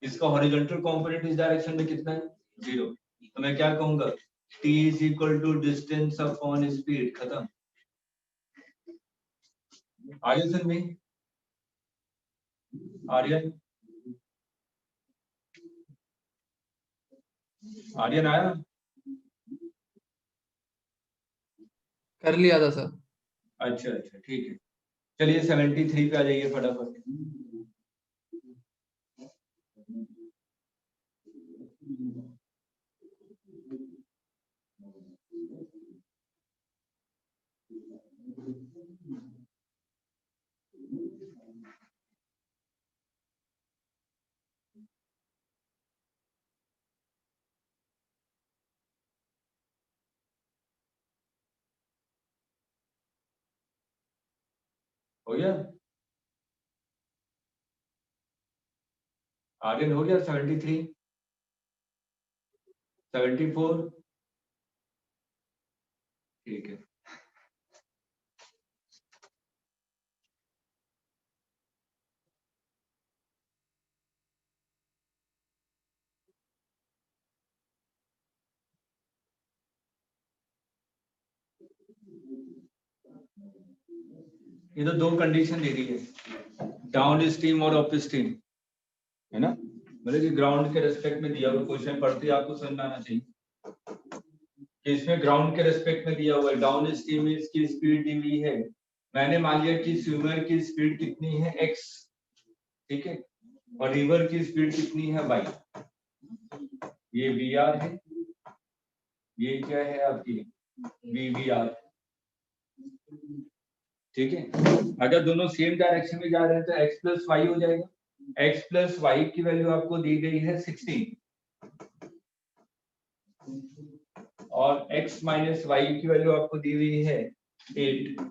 इसका हॉरिजॉन्टल कंपोनेंट इस डायरेक्शन में कितना है? 0। तो मैं क्या कहूंगा, t is equal to distance upon speed, खत्म। आर्यन सर में आर्यन आर्यन आया? कर लिया था सर। अच्छा अच्छा ठीक है, चलिए 73 पे आ जाइए फटाफट। हो गया आर्यन? हो गया 73 74? ठीक है, ये तो दो कंडीशन दे दी है, डाउन स्ट्रीम और अप स्ट्रीम, है ना। मतलब कि ग्राउंड के रेस्पेक्ट में दिया हुआ क्वेश्चन पढ़ते ही आपको समझ में आना चाहिए कि इसमें ग्राउंड के रेस्पेक्ट में दिया हुआ है डाउन स्ट्रीम में इसकी स्पीड दी हुई है। मैंने मान लिया कि स्विमर की स्पीड कितनी है x, ठीक है, और रिवर की स्पीड कितनी है y। ये vr है, ये क्या है आपकी vvr, ठीक है। अगर दोनों सेम डायरेक्शन में जा रहे हैं तो x प्लस वाई हो जाएगा। x प्लस वाई की वैल्यू आपको दी गई है 16 और x माइनस वाई की वैल्यू आपको दी हुई है 8।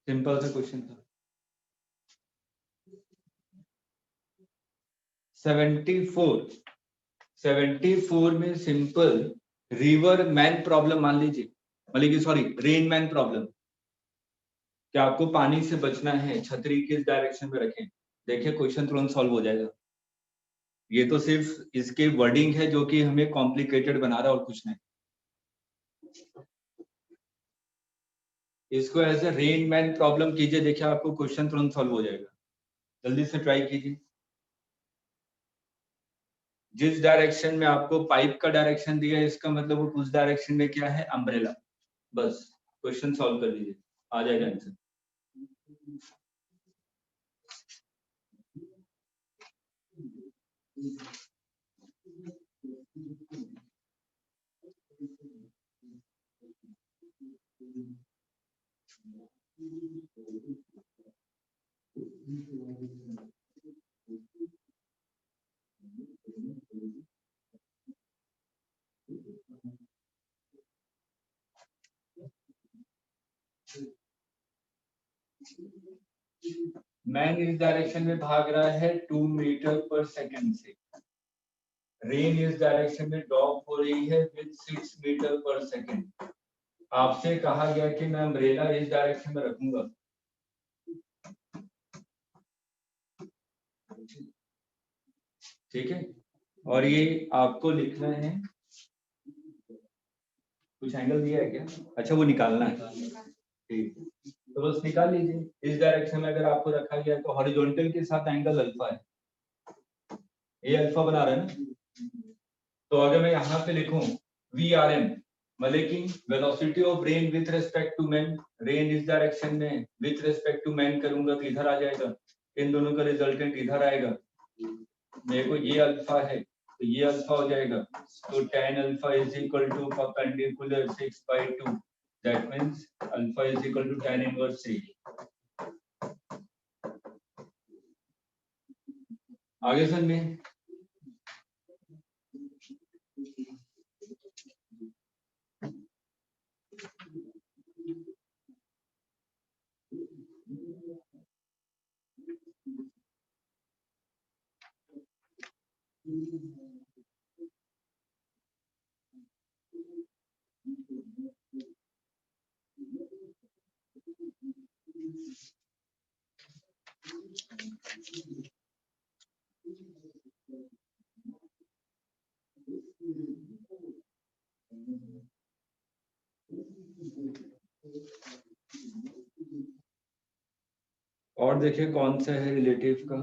सिंपल सा क्वेश्चन था। 74 में सिंपल रिवर मैन प्रॉब्लम मान लीजिए, मतलब कि सॉरी रेन मैन प्रॉब्लम, कि आपको पानी से बचना है, छतरी किस डायरेक्शन में रखें। देखिए क्वेश्चन तुरंत सॉल्व हो जाएगा। ये तो सिर्फ इसके वर्डिंग है जो कि हमें कॉम्प्लिकेटेड बना रहा है और कुछ नहीं। इसको as a rain man problem कीजिए, देखिए आपको क्वेश्चन तुरंत सॉल्व हो जाएगा। जल्दी से ट्राई कीजिए। जिस डायरेक्शन में आपको पाइप का डायरेक्शन दिया है इसका मतलब वो उस डायरेक्शन में क्या है, अम्ब्रेला। बस क्वेश्चन सॉल्व कर दीजिए, आ जाएगा आंसर। मैन इस डायरेक्शन में भाग रहा है 2 मीटर पर सेकंड से। रेन इस डायरेक्शन में ड्रॉप हो रही है विद 6 मीटर पर सेकंड। आपसे कहा गया कि मैं अम्ब्रेला इस डायरेक्शन में रखूंगा, ठीक है, और ये आपको लिखना है, कुछ एंगल दिया है क्या? अच्छा वो निकालना है, ठीक, तो बस निकाल लीजिए। इस डायरेक्शन में अगर आपको रखा गया तो हॉरिजॉन्टल के साथ एंगल अल्फा है, ये अल्फा बना रहा है ना। तो अगर मैं यहाँ पे लिखूं VRM, मतलब कि velocity of rain with respect to man, rain इस डायरेक्शन में विथ रिस्पेक्ट टू मैन करूंगा तो इधर आ जाएगा, इन दोनों का रिजल्टेंट इधर आएगा। मेरे को ये अल्फा है तो ये अल्फा हो जाएगा, तो tan alpha is equal to perpendicular 6/2, that means alpha is equal to tan inverse 3। आगे समझे। और देखिए कौन सा है रिलेटिव का।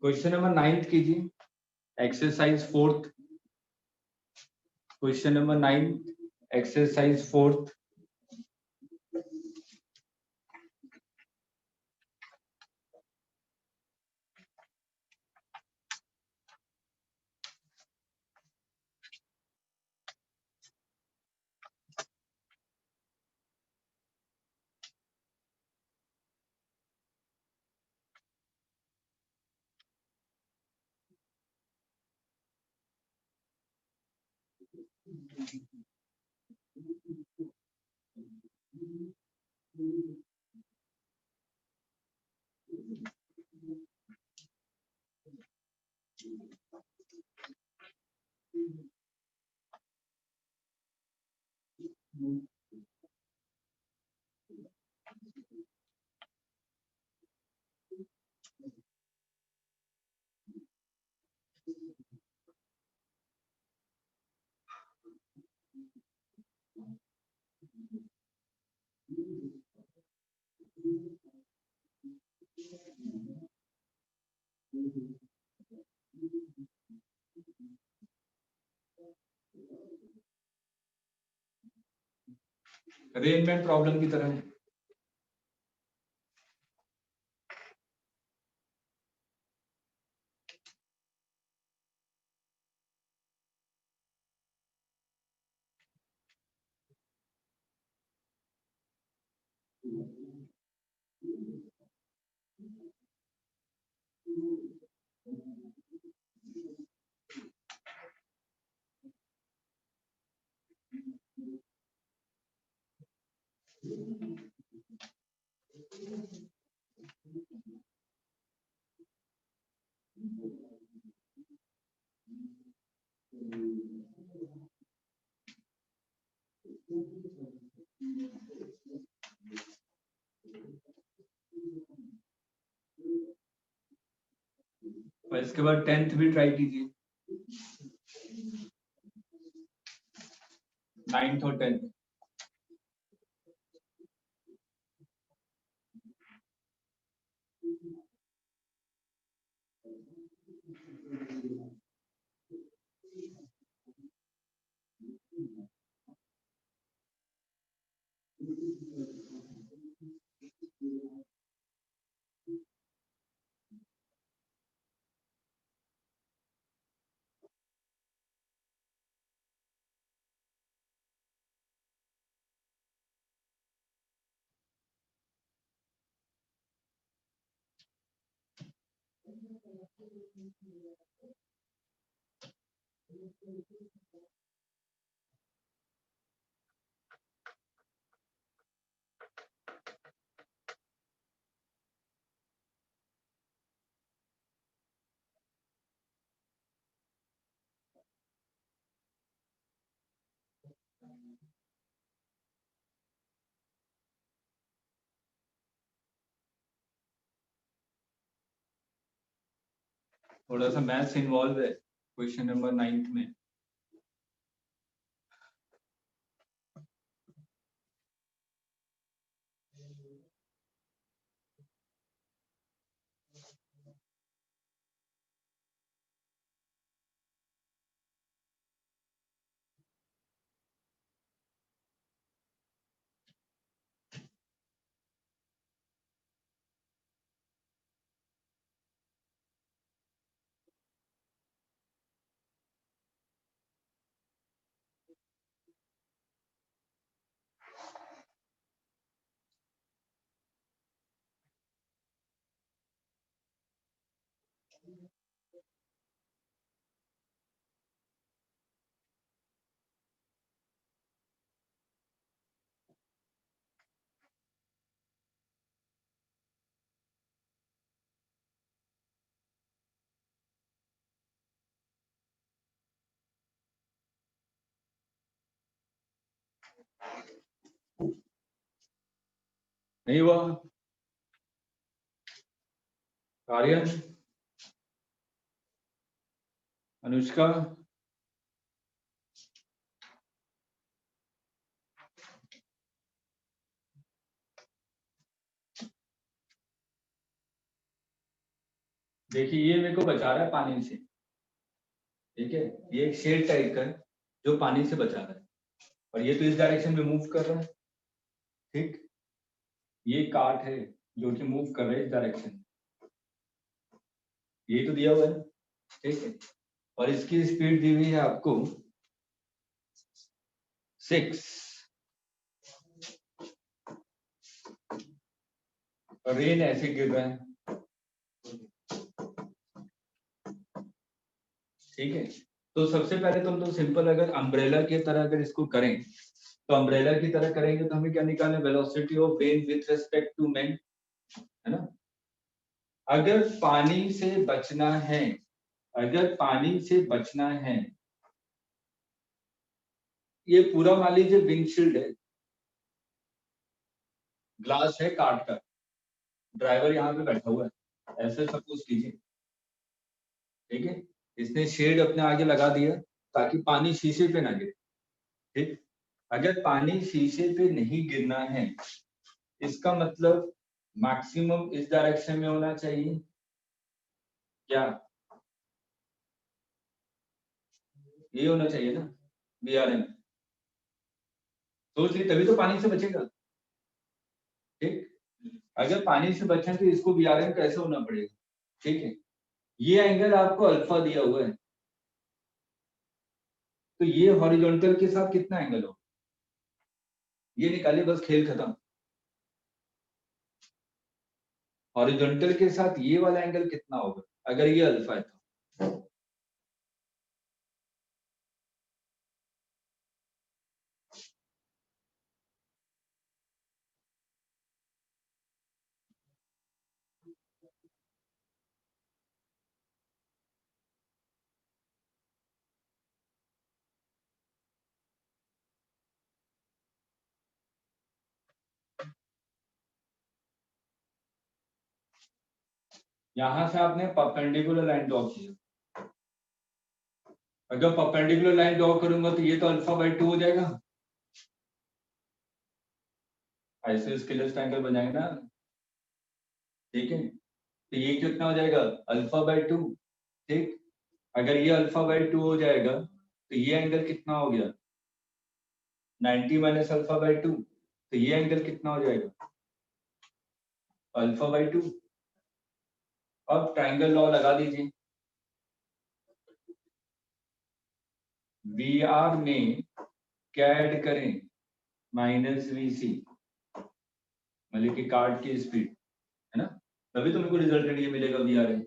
क्वेश्चन नंबर 9 कीजिए, exercise 4। Question number 9, exercise 4। Arrangement problem की तरह है। और इसके बाद 10th भी ट्राई कीजिए, 9th और 10th। थोड़ा सा मैथ्स इन्वॉल्व है क्वेश्चन नंबर 9 में। नहीं हुआ आर्यन, अनुष्का, देखिए ये मेरे को बचा रहा है पानी से, ठीक है, ये एक शेड टाइप का है जो पानी से बचा रहा है, और ये तो इस डायरेक्शन में मूव कर रहा है, ठीक। ये काट है जो कि मूव कर रहा है इस डायरेक्शन में, ये तो दिया हुआ है, ठीक है, और इसकी स्पीड दी हुई है आपको 6, और रेन ऐसे गिर रहा है, ठीक है। तो सबसे पहले तो हम तो सिंपल अगर अम्ब्रेला की तरह अगर इसको करें तो अम्ब्रेला की तरह करेंगे तो हमें क्या निकालना है, velocity of rain with respect to man, है ना। अगर पानी से बचना है, अगर पानी से बचना है, ये पूरा मान लीजिए विंडशील्ड है, ग्लास है काट का, ड्राइवर यहाँ पे बैठा हुआ है, ऐसे सपोज कीजिए, ठीक है, इसने शेड अपने आगे लगा दिया ताकि पानी शीशे पे ना गिरे, ठीक। अगर पानी शीशे पे नहीं गिरना है, इसका मतलब मैक्सिमम इस डायरेक्शन में होना चाहिए, क्या ये होना चाहिए ना, BRM, सोच ली तभी तो पानी से बचेगा, ठीक। अगर पानी से बचना तो इसको BRM कैसे होना पड़ेगा, ठीक है। ये एंगल आपको अल्फा दिया हुआ है, तो ये हॉरिजॉन्टल के साथ कितना एंगल हो, ये निकालिए, बस खेल खत्म। हॉरिजॉन्टल के साथ ये वाला एंगल कितना होगा अगर ये अल्फा है तो, यहां से आपने परपेंडिकुलर लाइन ड्रॉ किया, अगर परपेंडिकुलर लाइन ड्रॉ करूंगा तो ये तो अल्फा बाई 2 हो जाएगा, ऐसे स्केलर ट्रायंगल बनाएंगे ना, ठीक है। तो ये कितना हो जाएगा, अल्फा बाई 2, ठीक। अगर ये अल्फा बाई 2 हो जाएगा तो ये एंगल कितना हो गया, 90 माइनस अल्फा बाई 2, तो ये एंगल कितना हो जाएगा, अल्फा बाई 2। अब ट्रायंगल लॉ लगा दीजिए, VR में क्या ऐड करें, माइनस VC, मतलब कि कार्ड की स्पीड, है ना, तभी तो मेरे को रिजल्टेंट ये मिलेगा VR में,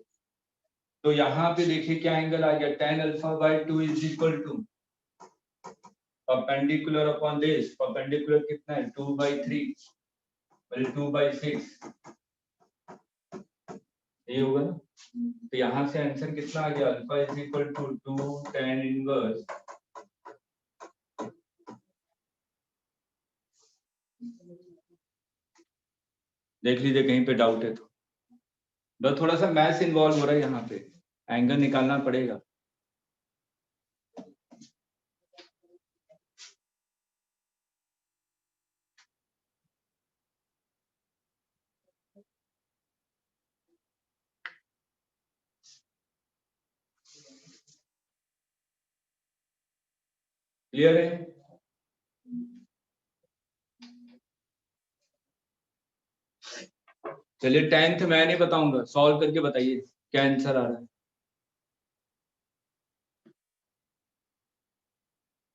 तो यहाँ पे देखिए क्या एंगल आ गया, tan alpha by 2 is equal to perpendicular upon this, perpendicular कितना है 2 बाई 3 बल्कि 2 बाई 6, ये होगा ना। तो यहाँ से आंसर कितना आ गया, alpha is equal to 2 tan inverse देख लीजिए कहीं पे डाउट है तो, बस थोड़ा सा मैथ्स इन्वॉल्व हो रहा है यहाँ पे, एंगल निकालना पड़ेगा। क्लियर है? चलिए 10th मैं नहीं बताऊंगा, सॉल्व करके बताइए क्या आंसर आ रहा है।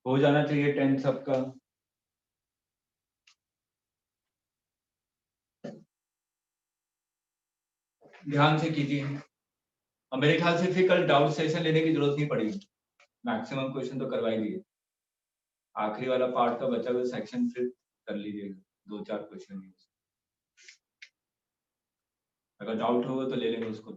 हो जाना चाहिए 10th सबका। ध्यान से कीजिए, और मेरे ख्याल से फिर कल डाउट सेशन लेने की जरूरत नहीं पड़ेगी, मैक्सिमम क्वेश्चन तो करवा ही दिए। आखिरी वाला पार्ट का बचा हुआ सेक्शन फिर कर लीजिएगा, 2-4 क्वेश्चन। अगर डाउट होगा तो ले लेंगे उसको।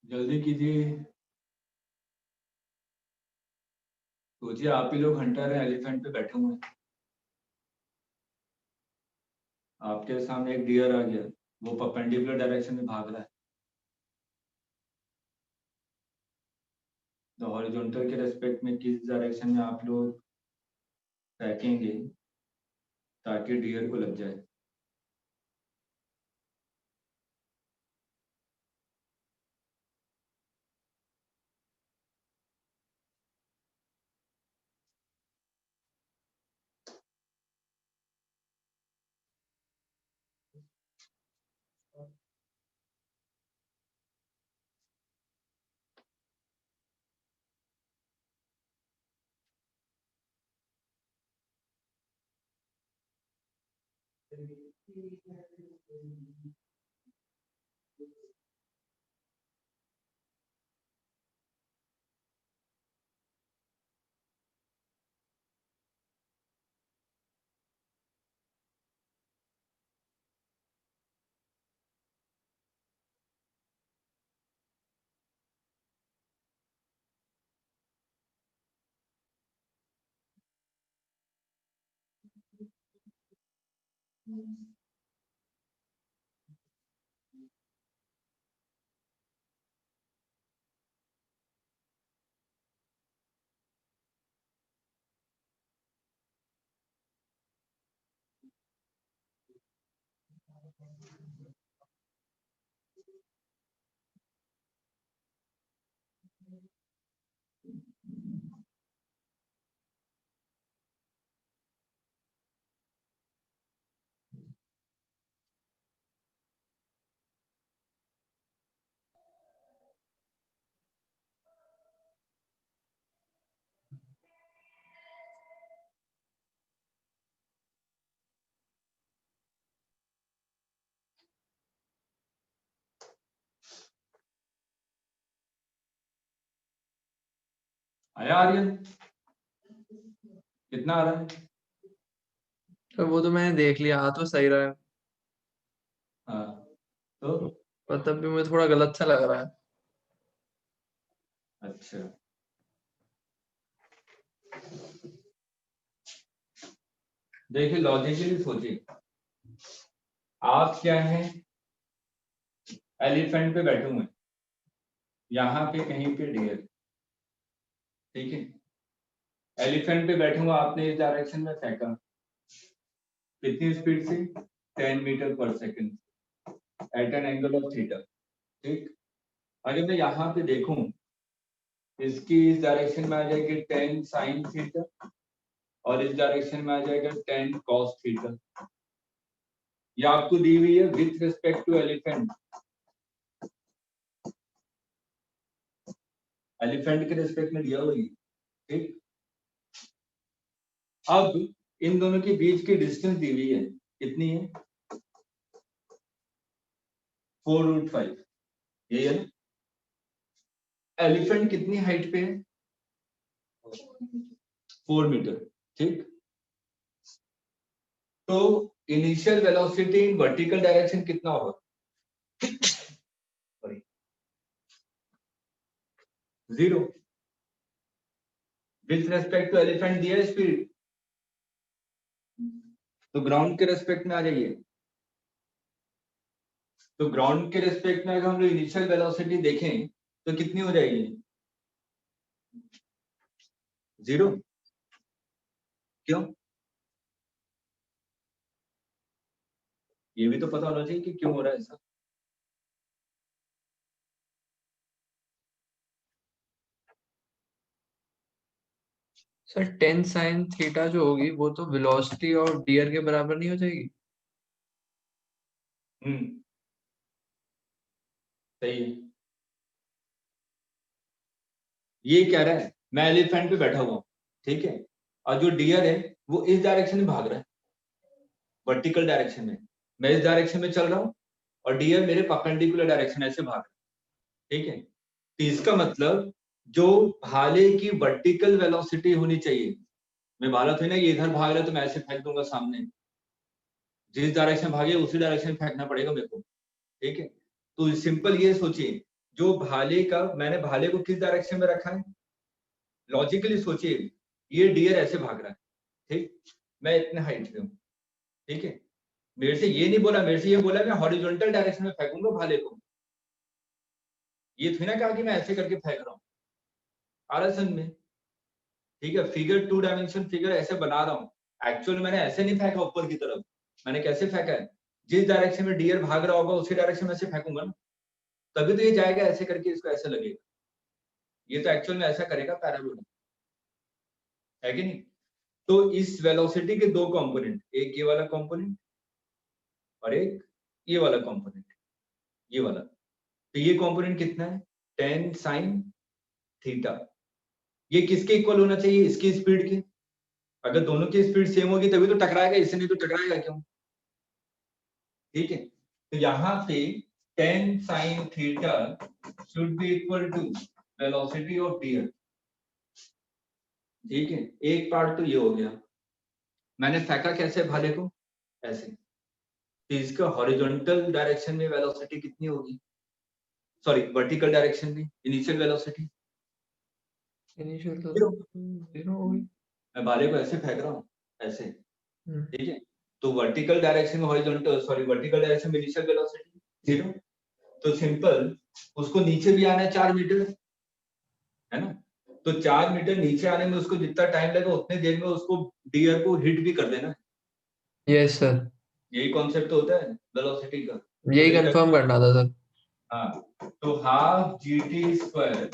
जल्दी कीजिए, सोचिए आप ही लोग हंटर है, एलिफेंट पे बैठे हुए हैं, आपके सामने एक डियर आ गया, वो परपेंडिकुलर डायरेक्शन में भाग रहा है, तो हॉरिजॉन्टल के रेस्पेक्ट में किस डायरेक्शन में आप लोग फेंकेंगे ताकि डियर को लग जाए। आया आर्यन, कितना आ रहा है? तो वो तो मैंने देख लिया, आ तो सही रहा है, हाँ, तो पर तब भी मुझे थोड़ा गलत सा लग रहा है। अच्छा, देखिए लॉजिकली सोचिए, आप क्या है, एलिफेंट पे बैठे हुए हैं, यहाँ पे कहीं पे डियर, ठीक है, एलिफेंट पे बैठे हुए आपने इस डायरेक्शन में फेंका, कितनी स्पीड से? 10 metre per second at an angle of theta, ठीक। अगर मैं यहाँ पे देखूं, इसकी इस डायरेक्शन में आ जाएगी 10 साइन थीटा और इस डायरेक्शन में आ जाएगा 10 कॉस थीटा। ये आपको दी हुई है with respect to elephant, elephant के रिस्पेक्ट में दिया हुई, ठीक। अब इन दोनों के बीच की डिस्टेंस दी हुई है, कितनी है? 4√5, यही है ना? एलिफेंट कितनी हाइट पे है? 4 मीटर, ठीक। तो initial velocity in vertical direction कितना होगा? 0। विथ रेस्पेक्ट टू एलिफेंट दिया स्पीड, तो ग्राउंड के रेस्पेक्ट में आ जाइए। तो ग्राउंड के रेस्पेक्ट में अगर हम लोग इनिशियल वेलोसिटी देखें तो कितनी हो जाएगी? 0। क्यों? ये भी तो पता होना चाहिए कि क्यों हो रहा है ऐसा। सर 10 sin थीटा जो होगी वो तो वेलोसिटी और डियर के बराबर नहीं हो जाएगी? सही है। ये कह रहा है मैं एलिफेंट पे बैठा हुआ हूँ, ठीक है, और जो डियर है वो इस डायरेक्शन में भाग रहा है, वर्टिकल डायरेक्शन में। मैं इस डायरेक्शन में चल रहा हूँ और डियर मेरे परपेंडिकुलर डायरेक्शन ऐसे भाग रहा है, ठीक है। तो इसका मतलब जो भाले की वर्टिकल वेलोसिटी होनी चाहिए, मैं भाला थोड़ी ना ये इधर भाग रहा है तो मैं ऐसे फेंक दूंगा सामने, जिस डायरेक्शन भागे उसी डायरेक्शन फेंकना पड़ेगा मेरे को, ठीक है। तो सिंपल ये सोचिए, जो भाले का, मैंने भाले को किस डायरेक्शन में रखा है? लॉजिकली सोचिए, ये डियर ऐसे भाग रहा है, ठीक, मैं इतने हाइट पे हूँ, ठीक है। मेरे से ये नहीं बोला, मेरे से ये बोला मैं हॉरिजॉन्टल डायरेक्शन में फेंकूंगा भाले को। ये थोड़ी ना कहा कि मैं ऐसे करके फेंक रहा हूँ, आ रहा समझ में? ठीक है, फिगर 2 डायमेंशन फिगर ऐसे बना रहा हूँ, एक्चुअल मैंने ऐसे नहीं फेंका ऊपर की तरफ, मैंने कैसे फेंका है? जिस डायरेक्शन में डियर भाग रहा होगा उसी डायरेक्शन में से फेंकूंगा ना, तभी तो ये जाएगा ऐसे करके, इसको ऐसे लगेगा। ये तो एक्चुअल में ऐसा करेगा पैराबोला, है कि नहीं? तो इस वेलोसिटी के दो कंपोनेंट, एक ये वाला कंपोनेंट और एक ये वाला कंपोनेंट, ये वाला। तो ये कंपोनेंट कितना है? 10 sin थीटा। ये किसके इक्वल होना चाहिए? इसकी स्पीड के। अगर दोनों की स्पीड सेम होगी तभी तो टकराएगा, इससे नहीं तो टकराएगा क्यों? ठीक है, तो यहाँ पे 10 sin theta should be equal to velocity of deer, ठीक है। एक पार्ट तो ये हो गया, मैंने फेंका कैसे भाले को? ऐसे। तो इसका हॉरिजॉन्टल डायरेक्शन में वेलोसिटी कितनी होगी? सॉरी, वर्टिकल डायरेक्शन में इनिशियल वेलोसिटी इनिशियल तो 0। 0 होगी। मैं भाले को ऐसे फेंक रहा हूँ, ऐसे, हम्म, ठीक है। तो वर्टिकल डायरेक्शन में हॉरिजॉन्टल, सॉरी, वर्टिकल डायरेक्शन में इनिशियल वेलोसिटी 0। तो सिंपल, उसको नीचे भी आना है 4 मीटर, है ना? तो 4 मीटर नीचे आने में उसको जितना टाइम लगे उतने देर में उसको डियर को हिट भी कर देना। यस सर, यही कॉन्सेप्ट होता है वेलोसिटी का। यही कंफर्म करना था सर। हाँ, तो half gt square,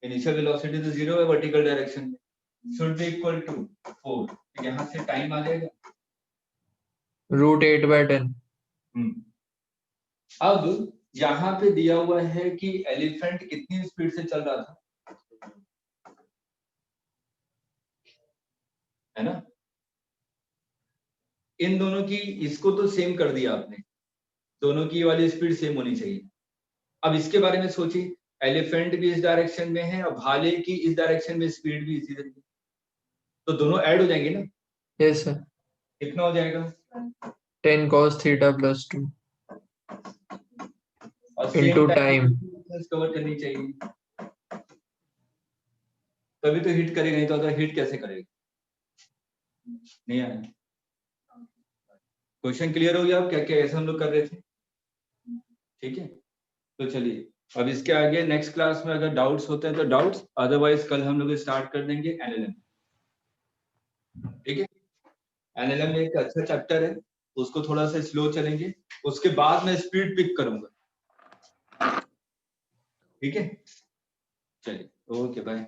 initial velocity तो 0 है वर्टिकल डायरेक्शन में, शुड बी इक्वल टू 4। तो यहाँ से टाइम आ जाएगा √8/10। अब यहाँ पे दिया हुआ है कि एलिफेंट कितनी स्पीड से चल रहा था, है ना? इन दोनों की, इसको तो सेम कर दिया आपने, दोनों की वाली स्पीड सेम होनी चाहिए। अब इसके बारे में सोचिए, एलिफेंट भी इस डायरेक्शन में है और भाले की इस डायरेक्शन में स्पीड भी इसी तरीके, तो दोनों ऐड हो जाएंगे ना? यस सर, कितना हो जाएगा? 10 cos थीटा + 2 और into time। कवर करनी चाहिए, तभी तो हिट करेगा, नहीं तो अगर हिट कैसे करेगा? नहीं आया। क्वेश्चन क्लियर हो गया? अब क्या क्या ऐसा हम लोग कर रहे थे, ठीक है। तो चलिए, अब इसके आगे नेक्स्ट क्लास में अगर डाउट्स होते हैं तो डाउट्स, अदरवाइज कल हम लोग स्टार्ट कर देंगे एनएलएम, ठीक है। एनएलएम एक अच्छा चैप्टर है, उसको थोड़ा सा स्लो चलेंगे, उसके बाद मैं स्पीड पिक करूंगा, ठीक है। चलिए, ओके, बाय।